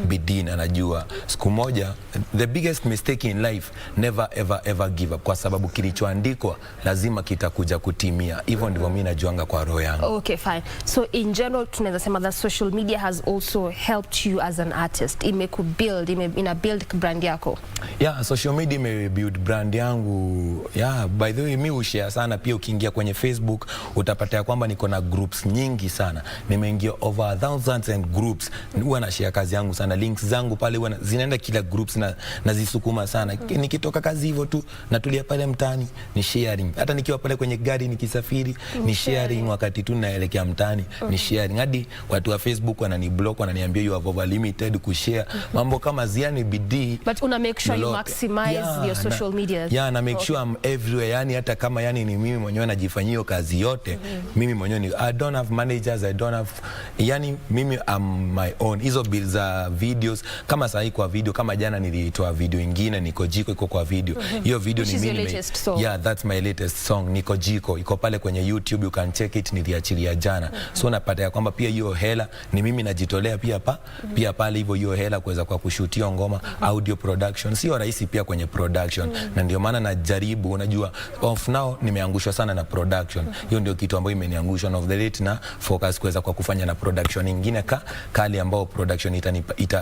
bidii na najua siku moja the biggest mistake in life, never ever give up, kwa sababu kilichoandikwa lazima kitakuja kutimia. Hivyo ndivyo mimi najuanga kwa roho yangu. Okay, fine. So in general tunaweza sema that social media has also helped you as an artist. Imekubuild, build brand yako. Yeah, social media imebuild brand yangu. Yeah, by the way mimi ushare sana pia. Ukiingia kwenye Facebook utapata kwamba niko na groups nyingi sana. Nimeingia over thousands and groups. Huwa na share kazi yangu sana. Links zangu pale huwa zinaenda kila groups na zisukuma sana. Nikitoka kazi hivyo tu natulia pale mtaani ni sharing. Hata nikiwa pale kwenye gari nikisafiri ni sharing, wakati tu naelekea mtaani ni sharing. Hadi watu wa Facebook wananiblock, wananiambia you have over limited kushare mambo kama ziani bidii. But una make sure you maximize your social media. Yeah, na make sure I'm everywhere. Yani hata kama ni mimi mwenyewe najifanyia hiyo kazi yote. Mimi mwenyewe I don't have managers, I don't have mimi am my own. Hizo bills za videos kama sahi kwa video, kama jana nilitoa video ingine Niko Jiko iko kwa video. Hiyo video ni mimi. Yeah, that's my latest song Niko Jiko. Iko pale kwenye YouTube, you can check it, niliachilia jana. So napata ya kwamba pia hiyo hela ni mimi najitolea pia pale hivyo hiyo hela kuweza kwa kushutia ngoma, audio production. Sio rahisi pia kwenye production. Na ndio maana najaribu, unajua off now nimeangushwa sana na production. Hiyo ndio kitu ambayo imeniangusha of the late, na focus kuweza kwa kufanya na production nyingine kali ambao production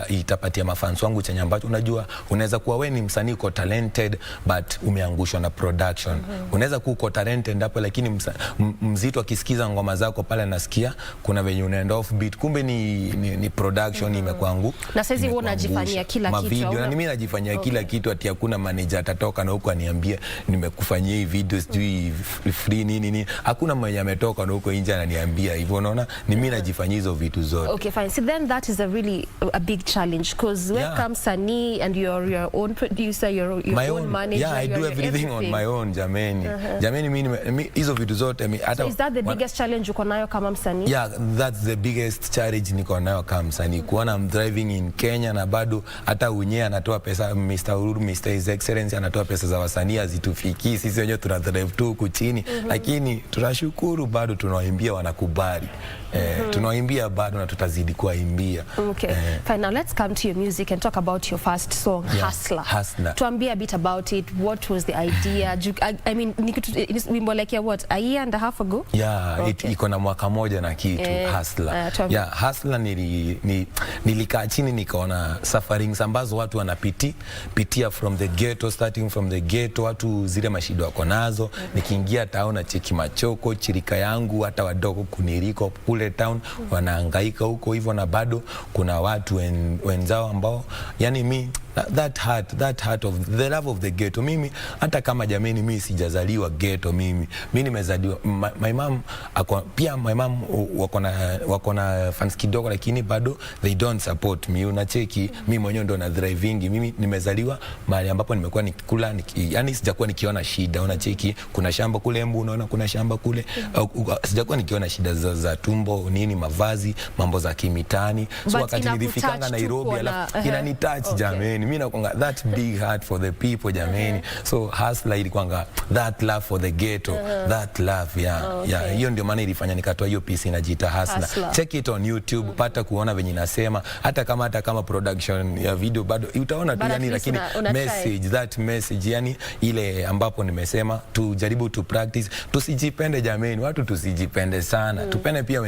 itapatia mafans wangu chenye ambacho unajua unaweza kuwa wewe ni msanii uko talented but umeangushwa na production. Unaweza kuwa uko talented hapo lakini mzito akisikiza ngoma zako pale nasikia kuna venye unaenda off beat, kumbe ni production imekuangu. Na sasa hivi unajifanyia kila kitu. Video na mimi najifanyia kila kitu, ati hakuna manager atatoka na huko aniambia nimekufanyia hii video sijui free nini. Hakuna mwenye ametoka na huko nje ananiambia hivyo, unaona? Ni mimi najifanyia hizo vitu. vitu zote. Okay, fine. So then that is a really a big challenge, because when comes Sani and you're your own producer, your own manager. Yeah, I do everything on my own, jameni. Jameni mimi hizo vitu zote so is that the biggest challenge uko nayo kama msanii? Yeah, that's the biggest challenge niko nayo kama msanii. Kuona I'm driving in Kenya na bado hata unye anatoa pesa, Mr. Uhuru, Mr. His Excellency anatoa pesa za wasanii hazitufikii. Sisi wenyewe tuna drive tu huku chini, lakini tunashukuru bado tunawaimbia wanakubali. Tunawaimbia bado na tutazidi kuwaimbia. Okay. Fine, now let's come to your music and talk about your first song, Hustler. Tuambie a bit about it. What was the idea? I mean, wimbo like what, a year and a half ago? Yeah, okay. Iko na mwaka moja na kitu, Hustler. Hustler nilikaa chini nikaona sufferings ambazo watu wanapitia from the ghetto, starting from the ghetto, watu zile mashida wako nazo. Nikiingia town na cheki machoko, chirika yangu, hata wadogo kuniriko kule town wanahangaika huko hivyo, na bado kuna watu wenzao ambao yani that heart of the love of the ghetto. Mimi hata kama jameni mimi sijazaliwa ghetto, mimi nimezaliwa, my mom pia my mom wako na fans kidogo, lakini bado they don't support me. Unacheki mimi mwenyewe ndo na driving. Mimi nimezaliwa mahali ambapo nimekuwa nikikula yani sijakuwa nikiona shida. Unacheki kuna shamba kule Embu, unaona kuna shamba kule, sijakuwa nikiona shida za tumbo nini, mavazi, mambo za kimitani. So wakati nilifikanga Nairobi alafu inanitouch jameni. Mimi nakonga that big heart for the people jameni. So Hustler ilikuanga that love for the ghetto, that love hiyo ndio maana ilifanya nikatoa hiyo piece inajiita Hustler. Check it on YouTube, pata kuona venye nasema, hata kama production ya video bado utaona tu yani, lakini message, that message yani ile ambapo nimesema tujaribu to practice, tusijipende jameni, watu tusijipende sana, tupende pia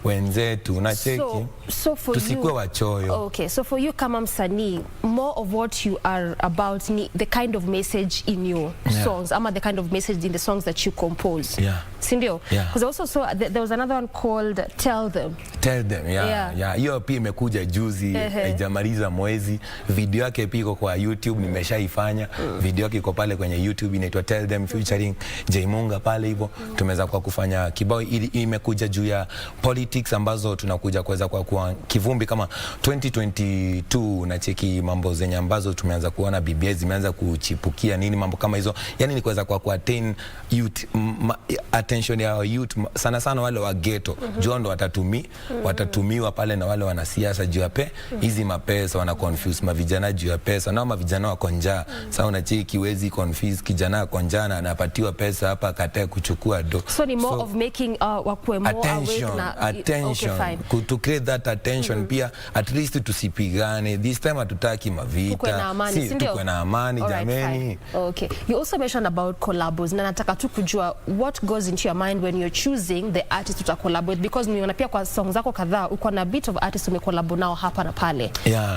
wenzetu, unacheki tusikuwe wachoyo. Okay, so for you kama msanii, more of what you are about, the kind of message in your songs, ama the kind of message in the songs that you compose. Sindio? Because also there was another one called Tell Them. Hiyo pia imekuja juzi, haijamaliza mwezi. Video yake pia iko kwa YouTube, nimeshaifanya. Video yake iko pale kwenye YouTube, inaitwa Tell Them featuring Jaimunga pale hivyo. Tumeweza kwa kufanya kibao, imekuja juu ya politics ambazo tunakuja kuweza kwa kivumbi kama 2022, na cheki mambo zenye ambazo tumeanza kuona BBI zimeanza kuchipukia nini, mambo kama hizo. Yani ni kuweza kwa attain youth, attention ya youth, sana wale wa ghetto. Juu ndo watatumiwa pale na wale wanasiasa juu ya hizi mapesa, wana confuse mavijana juu ya pesa, na mavijana wako njaa. Sasa unacheki wezi confuse kijana wako njaa na anapatiwa pesa hapa akatae kuchukua do. So ni more of making wakwe more attention, okay, to create that attention. Pia at least tusipigane this time, hatutaki mavita, tukwe na amani jameni. Okay, you also mentioned about collabos, na nataka tu kujua what goes into your mind when you're choosing the artist to collab with, because niona pia kwa songs zako kadhaa uko na bit of artist umecollab nao hapa na pale.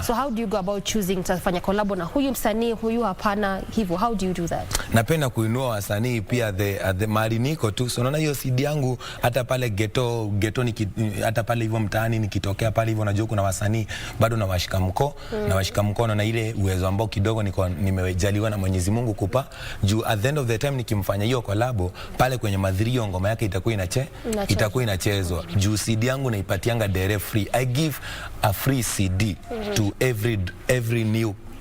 So how do you go about choosing tafanya collab na huyu msanii, huyu hapana hivyo? How do you do that? Napenda kuinua wasanii pia the mali niko tu. So unaona hiyo CD yangu hata pale ghetto hata pale hivyo mtaani nikitokea pale hivyo, najua kuna wasanii bado na washika mkono na ile uwezo ambao kidogo nimejaliwa na Mwenyezi Mungu kupa. Juu at the end of the time nikimfanya hiyo collab pale kwenye madhirio, ngoma yake itakuwa inachezwa. Juu CD yangu naipatianga direct free. I give a free CD to every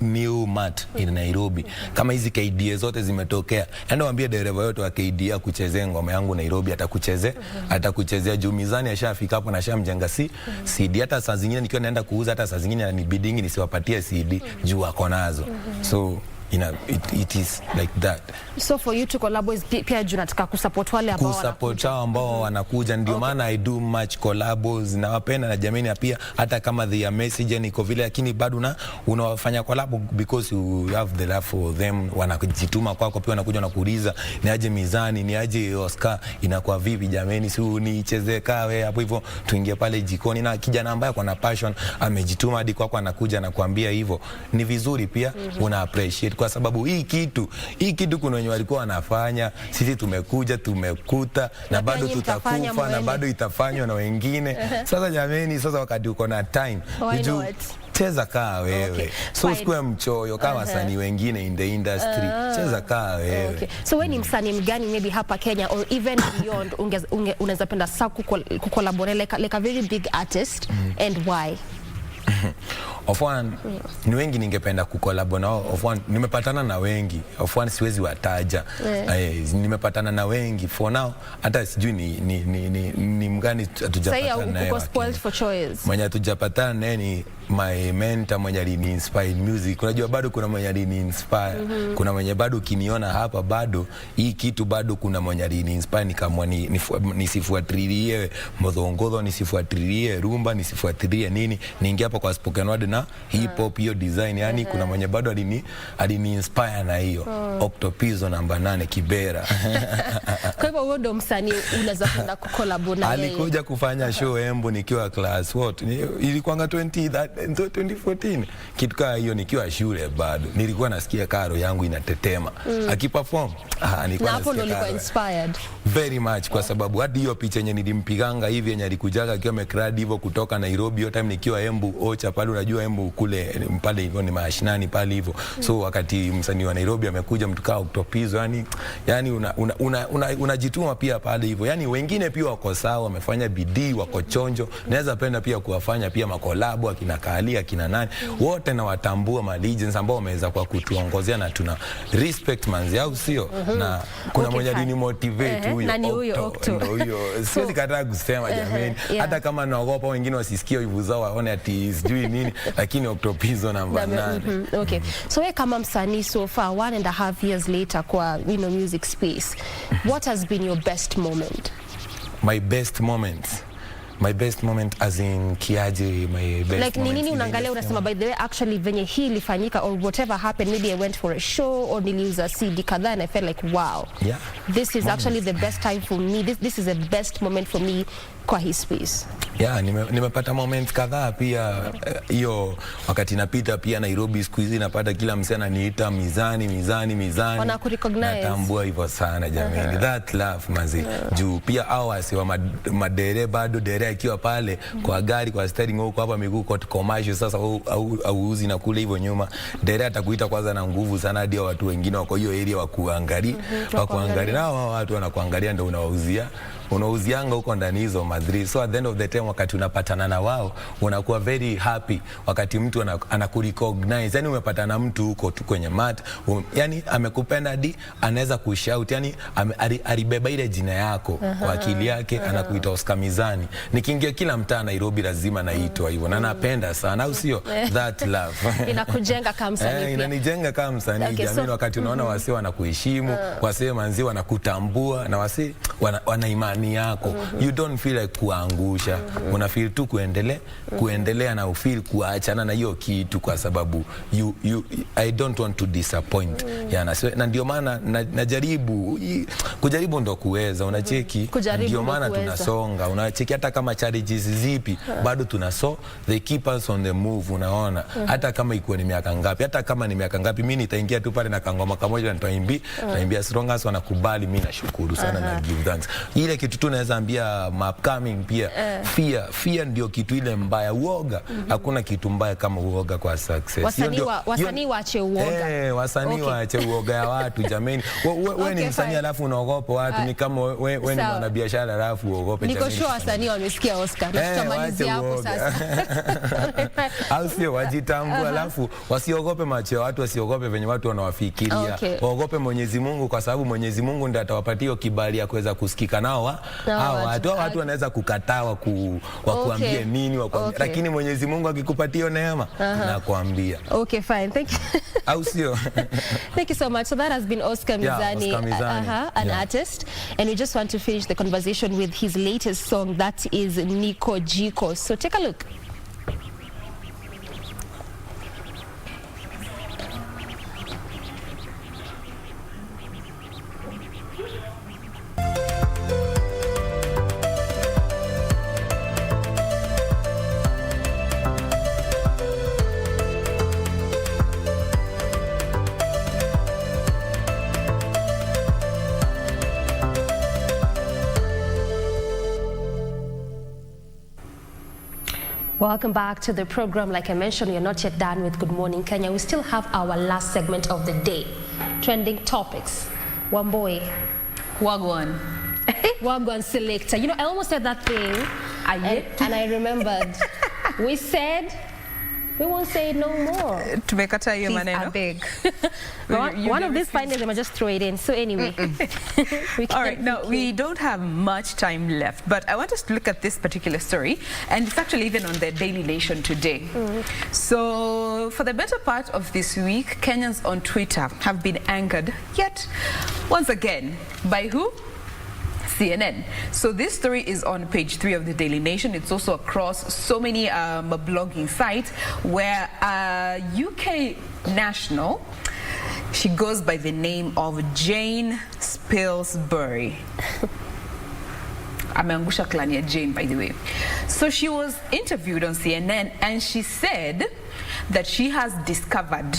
new mat in Nairobi. Kama hizi KDA zote zimetokea, enda waambie dereva yote wa KDA kuchezea ngoma yangu Nairobi, atakuchezea juu mizani ashafika hapo na shamjenga CD. Hata saa zingine nikiwa naenda kuuza, hata saa zingine ananibidingi nisiwapatie CD juu wako nazo. So it is like that. So for you to collab with pia tunataka kusupport wale ambao wanakuja, ndio maana I do much collabs na wapenda na jamii, pia hata kama the message niko vile, lakini bado unawafanya collab because you have the love for them. Wanakujituma kwako, pia wanakuja na kuuliza ni aje mizani, ni aje Oscar, inakuwa vipi jameni, si unichezee kawe hapo hivyo, tuingie pale jikoni. Na kijana ambaye kwa na passion amejituma hadi kwako anakuja na kuambia hivyo, ni vizuri pia una appreciate, kwa sababu hii kitu kuna wenye walikuwa wanafanya, sisi tumekuja tumekuta na bado tutakufa na bado itafanywa na wengine. Sasa jameni, sasa wakati uko na time cheza kaa wewe. Okay. So usikuwe mchoyo kama wasanii wengine in the industry. Cheza kaa wewe. Okay. So wewe ni msanii mgani maybe hapa Kenya or even beyond unaweza penda sana kucollaborate like a very big artist and why? Of one, ni wengi ningependa kukolabo nao. Of one, nimepatana na wengi. Of one, siwezi wataja. Nimepatana na wengi. For now, hata sijui ni mgani hatujapatana naye. Sasa uko spoiled for choice. Mwenye hatujapatana naye ni my mentor mwenye alini inspire music. Unajua bado kuna mwenye alini inspire. Kuna mwenye bado ukiniona hapa bado hii kitu bado kuna mwenye alini inspire nikamwa nisifuatilie modongodo, nisifuatilie rumba, nisifuatilie nini. Niingia hapa kwa spoken word na hip hop hiyo design, yani kuna mwenye bado alini inspire na hiyo. Octopizo namba 8 Kibera. Kwa hivyo wewe ndo msanii unaweza kwenda kukolabo na yeye. Alikuja kufanya show Embu nikiwa class what? Ilikuanga 2014. Kitu kama hiyo nikiwa shule bado. Nilikuwa nasikia karo yangu inatetema. Akiperform, nilikuwa na hapo ndo ulikuwa inspired. Very much kwa sababu hadi hiyo picha yenye nilimpiganga hivi yenye alikujaga akiwa amekradi hivyo kutoka Nairobi hiyo time nikiwa Embu Ocha pale, unajua Embu kule pale hivyo ni mashinani pale hivyo. So wakati msanii wa Nairobi amekuja mtu kama Octopizo, yani unajituma pia pale hivyo. Yani wengine pia wako sawa, wamefanya bidii, wako chonjo. Naweza penda pia kuwafanya pia makolabo akina Kali akina nani. Wote na watambua ma legends ambao wameweza kwa kutuongozea na tuna respect manzi au sio? Na kuna mmoja ni motivate huyo Octo. Ndio huyo. Siwezi kataa kusema jamani. Hata kama naogopa wengine wasisikie wivu zao waone ati sijui nini, lakini Octopizo namba 8. Okay. So wewe kama msanii so far 1.5 years later kwa music space, what has been your best moment? My best moment as in kiaje, my best like moment. Nini unaangalia unasema by the way actually venye hii ilifanyika or whatever happened, maybe I went for a show or niliuza CD kadhaa and I felt like wow. Yeah. This is actually the best time for me. This is the best moment for me kwa hii space. Yeah, nimepata moments kadhaa pia hiyo wakati napita pia Nairobi siku hizi napata kila msee ananiita mizani. Wana kurecognize. Natambua hivyo sana jamani. That love mazi. Juu pia hao wasi wa madere bado dere akiwa pale kwa gari kwa steering huko hapa miguu kwa commercial sasa au uzi na kule hivyo nyuma. Dere atakuita kwanza na nguvu sana hadi watu wengine wako hiyo area wa kuangalia. Na watu wanakuangalia ndio unauzianga huko ndani hizo Madrid. So at the end of the time wakati unapatana na wao unakuwa very happy wakati mtu anakurecognize. Yani umepatana mtu huko tu kwenye mat, yani amekupenda hadi anaweza kushout, yani alibeba ile jina yako kwa akili yake, anakuita Oscar Mizani. Nikiingia kila mtaa Nairobi lazima naitwa hivyo na napenda sana au sio? That love inakujenga kama msanii. Inanijenga kama msanii jamani, wakati unaona wasee wanakuheshimu, wasee manzi wanakutambua na wasee wana imani yako. You don't feel like kuangusha. Una feel tu kuendelea na ufeel kuachana na hiyo kitu kwa sababu I don't want to disappoint. Na ndio maana kujaribu ndo kuweza. Unacheki ndio maana tunasonga. Unacheki hata kama challenges zipi bado they keep us on the move, unaona. Hata kama iko ni miaka ngapi, mimi nitaingia tu pale na kangoma kamoja na nitaimbia strong as wanakubali, mimi nashukuru sana na give thanks. Ile kitu tu naweza ambia upcoming pia fear ndio kitu ile mbaya. Uoga, hakuna kitu mbaya kama uoga kwa success. Wasanii waache uoga. Wasanii waache uoga ya watu jamani. Wewe ni msanii alafu unaogopa watu, ni kama wewe ni mwanabiashara alafu uogope jamani. Niko sure wasanii wamesikia Oscar. Na tutamalizia hapo sasa. Au sio? Wajitambue alafu wasiogope macho ya watu, wasiogope venye watu wanawafikiria. Waogope Mwenyezi Mungu kwa sababu Mwenyezi Mungu ndiye atawapatia kibali ya kuweza kusikika nao. Watu wanaweza kukataa wakuambie nini lakini Mwenyezi Mungu akikupatia neema nakwambia. Okay, fine. Thank you. Au sio? Thank you so much. So that has been Oscar Mizani, an artist, and we just want to finish the conversation with his latest song that is Niko Jiko. So take a look. Welcome back to the program. Like I mentioned, you're not yet done with Good Morning Kenya. We still have our last segment of the day. Trending topics. Wamboi. Wagwan. Wagwan selector. You know, I almost said that thing. And I remembered. We said we won't say it no more. Tumekata hiyo maneno. I beg. One of these findings, I might just throw it in. So anyway. All right, now we don't have much time left, but I want us to look at this particular story, and it's actually even on the Daily Nation today. So for the better part of this week, Kenyans on Twitter have been angered yet once again by who? CNN. So this story is on page 3 of the Daily Nation. It's also across so many blogging sites where UK national, she goes by the name of Jane Spilsbury. Ameangusha clan ya Jane, by the way. So she was interviewed on CNN and she said that she has discovered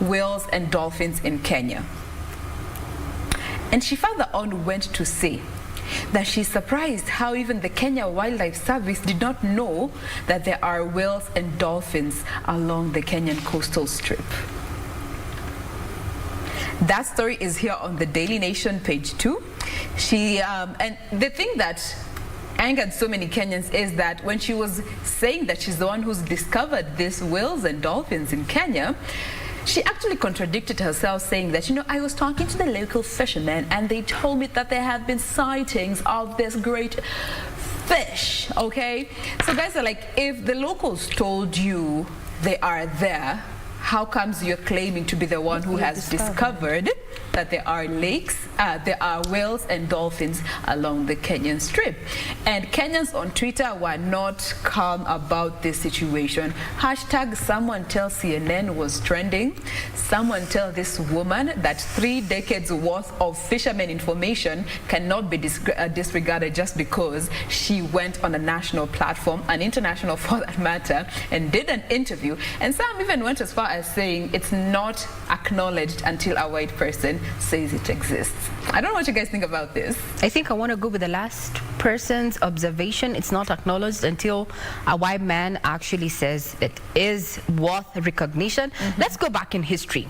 whales and dolphins in Kenya. And she further on went to say that she's surprised how even the Kenya Wildlife Service did not know that there are whales and dolphins along the Kenyan coastal strip. That story is here on the Daily Nation, page 2. And the thing that angered so many Kenyans is that when she was saying that she's the one who's discovered these whales and dolphins in Kenya, she actually contradicted herself, saying that, you know, I was talking to the local fishermen and they told me that there have been sightings of this great fish, okay? So guys are like, if the locals told you they are there, how comes you're claiming to be the one who has discovered that there are lakes, there are whales and dolphins along the Kenyan strip? And Kenyans on Twitter were not calm about this situation. Hashtag someone tell CNN was trending. Someone tell this woman that 3 decades worth of fishermen information cannot be disregarded just because she went on a national platform, an international for that matter, and did an interview. And some even went as far as saying it's not acknowledged until a white person says it exists. I don't know what you guys think about this. I think I want to go with the last person's observation. It's not acknowledged until a white man actually says it is worth recognition. Let's go back in history.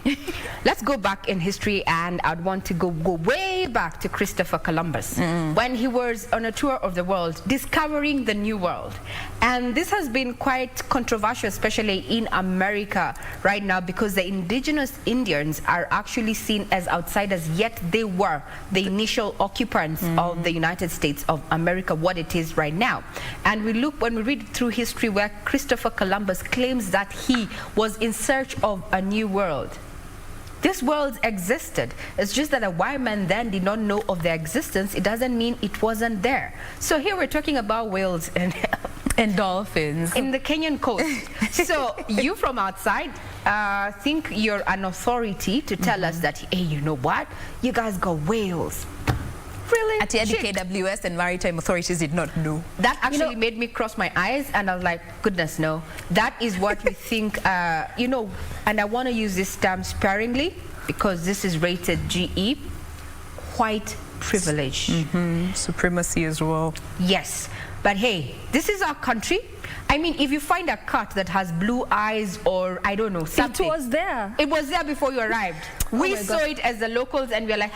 Let's go back in history, and I'd want to go way back to Christopher Columbus when he was on a tour of the world discovering the new world. And this has been quite controversial, especially in America right now, because the indigenous Indians are actually seen as outsiders, yet they were the initial occupants of the United States of America, what it is right now. And when we read through history, where Christopher Columbus claims that he was in search of a new world. This world existed. It's just that a white man then did not know of their existence. It doesn't mean it wasn't there. So here we're talking about whales and dolphins in the Kenyan coast. So you from outside think you're an authority to tell us that, hey, you know what? You guys got whales. Really? At the KWS and maritime authorities did not know. That actually made me cross my eyes, and I was like, goodness, no. That is what we think, you know, and I want to use this term sparingly because this is rated GE, white privilege. Supremacy as well. Yes, but hey, this is our country. I mean, if you find a cat that has blue eyes or, I don't know, something. It was there. It was there before you arrived. We saw it as the locals and we were like,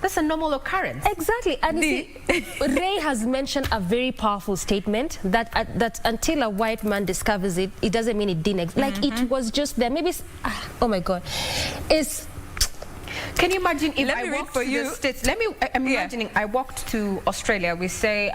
that's a normal occurrence. Exactly. And you see, Ray has mentioned a very powerful statement that that until a white man discovers it, it doesn't mean it didn't exist. Like it was just there. Maybe, oh my God. Can you imagine if I walked to the States? I'm imagining I walked to Australia. We say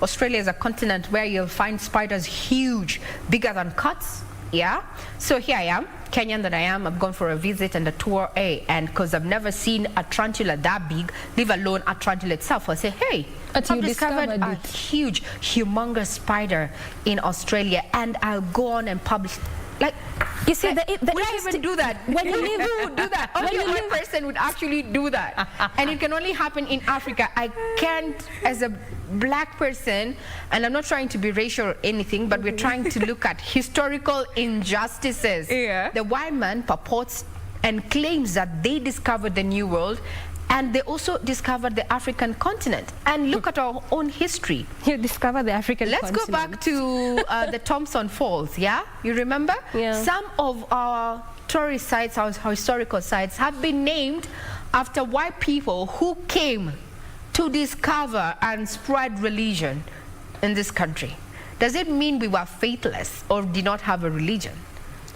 Australia is a continent where you'll find spiders huge, bigger than cats. Yeah. So here I am, Kenyan that I am. I've gone for a visit and a tour, and because I've never seen a tarantula that big, leave alone a tarantula itself, I say, hey, I've discovered a huge, humongous spider in Australia, and I'll go on and publish. Like, you see, would I even do that? When you live, who would do that? Only one person would actually do that, and it can only happen in Africa. I can't, as a black person, and I'm not trying to be racial or anything, but we're trying to look at historical injustices. The white man purports and claims that they discovered the new world, And they also discovered the African continent. And look at our own history. You discovered the African continent. Let's go back to the Thompson Falls, yeah? You remember? Yeah. Some of our tourist sites, our historical sites, have been named after white people who came to discover and spread religion in this country. Does it mean we were faithless or did not have a religion?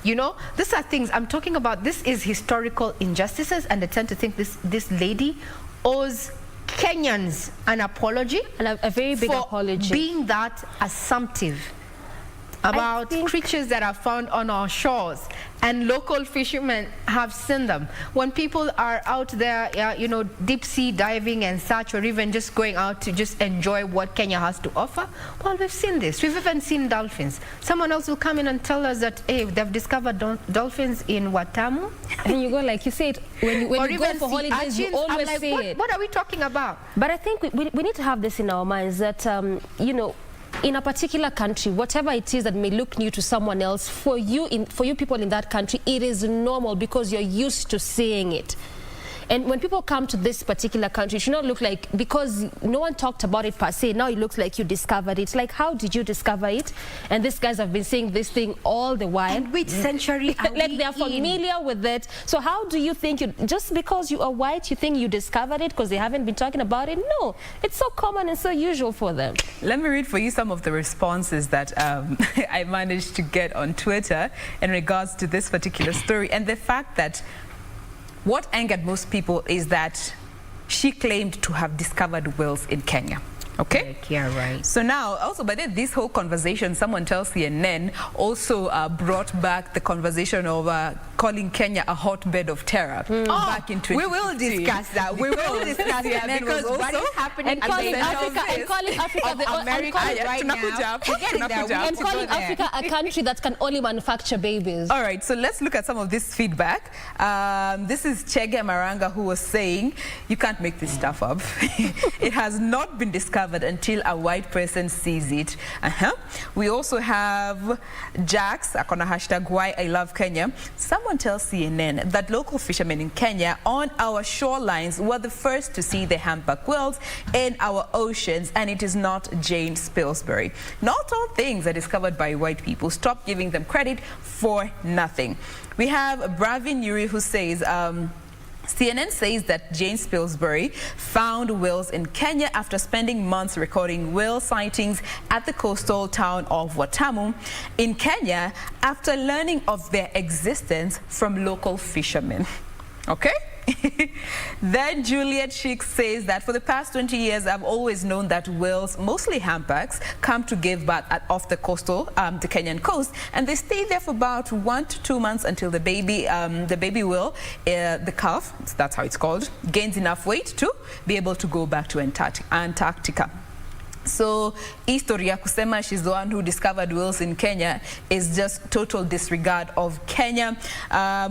You know, these are things I'm talking about. This is historical injustices, and I tend to think this lady owes Kenyans an apology, and a very big apology, being that assumptive about creatures that are found on our shores, and local fishermen have seen them. When people are out there, you know, deep sea diving and such, or even just going out to just enjoy what Kenya has to offer, well, we've seen this. We've even seen dolphins. Someone else will come in and tell us that, hey, they've discovered dolphins in Watamu. And you go, like you said, when you go for holidays, you always like, say it. What are we talking about? But I think we need to have this in our minds that, you know, in a particular country, whatever it is that may look new to someone else, for you people in that country, it is normal because you're used to seeing it. And when people come to this particular country, it should not look like, because no one talked about it per se, now it looks like you discovered it. Like, how did you discover it? And these guys have been saying this thing all the while. And which century are like, they're familiar with it. So how do you think, just because you are white, you think you discovered it because they haven't been talking about it? No, it's so common and so usual for them. Let me read for you some of the responses that I managed to get on Twitter in regards to this particular story, and the fact that what angered most people is that she claimed to have discovered whales in Kenya. Okay? Yeah, right. So now, also, by this whole conversation, someone tells CNN also brought back the conversation of calling Kenya a hotbed of terror back in 2015. We will discuss that. We will discuss that because what is happening and calling Africa a country that can only manufacture babies. All right, so let's look at some of this feedback. This is Chege Maranga, who was saying, you can't make this stuff up. It has not been discovered until a white person sees it. We also have Jax, akona hashtag why I love Kenya. Someone tells CNN that local fishermen in Kenya on our shorelines were the first to see the humpback whales in our oceans, and it is not Jane Spilsbury. Not all things are discovered by white people. Stop giving them credit for nothing. We have Bravin Yuri, who says, CNN says that Jane Spilsbury found whales in Kenya after spending months recording whale sightings at the coastal town of Watamu in Kenya after learning of their existence from local fishermen. Okay? Then Juliet Schick says that for the past 20 years, I've always known that whales, mostly humpbacks, come to give birth off the coastal, the Kenyan coast, and they stay there for about 1 to 2 months until the baby whale, the calf, that's how it's called, gains enough weight to be able to go back to Antarctica. So, Historia kusema she's the one who discovered whales in Kenya is just total disregard of Kenya.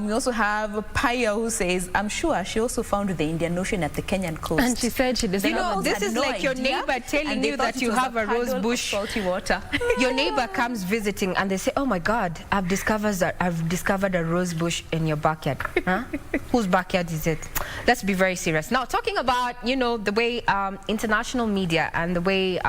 We also have Paya, who says, I'm sure she also found the Indian Ocean at the Kenyan coast. And she said she discovered. You know, this is like your neighbor telling you that you have a rose bush. Salty water. Your neighbor comes visiting and they say, oh my God, I've discovered a rose bush in your backyard. Huh? Whose backyard is it? Let's be very serious. Now, talking about, you know, the way international media and the way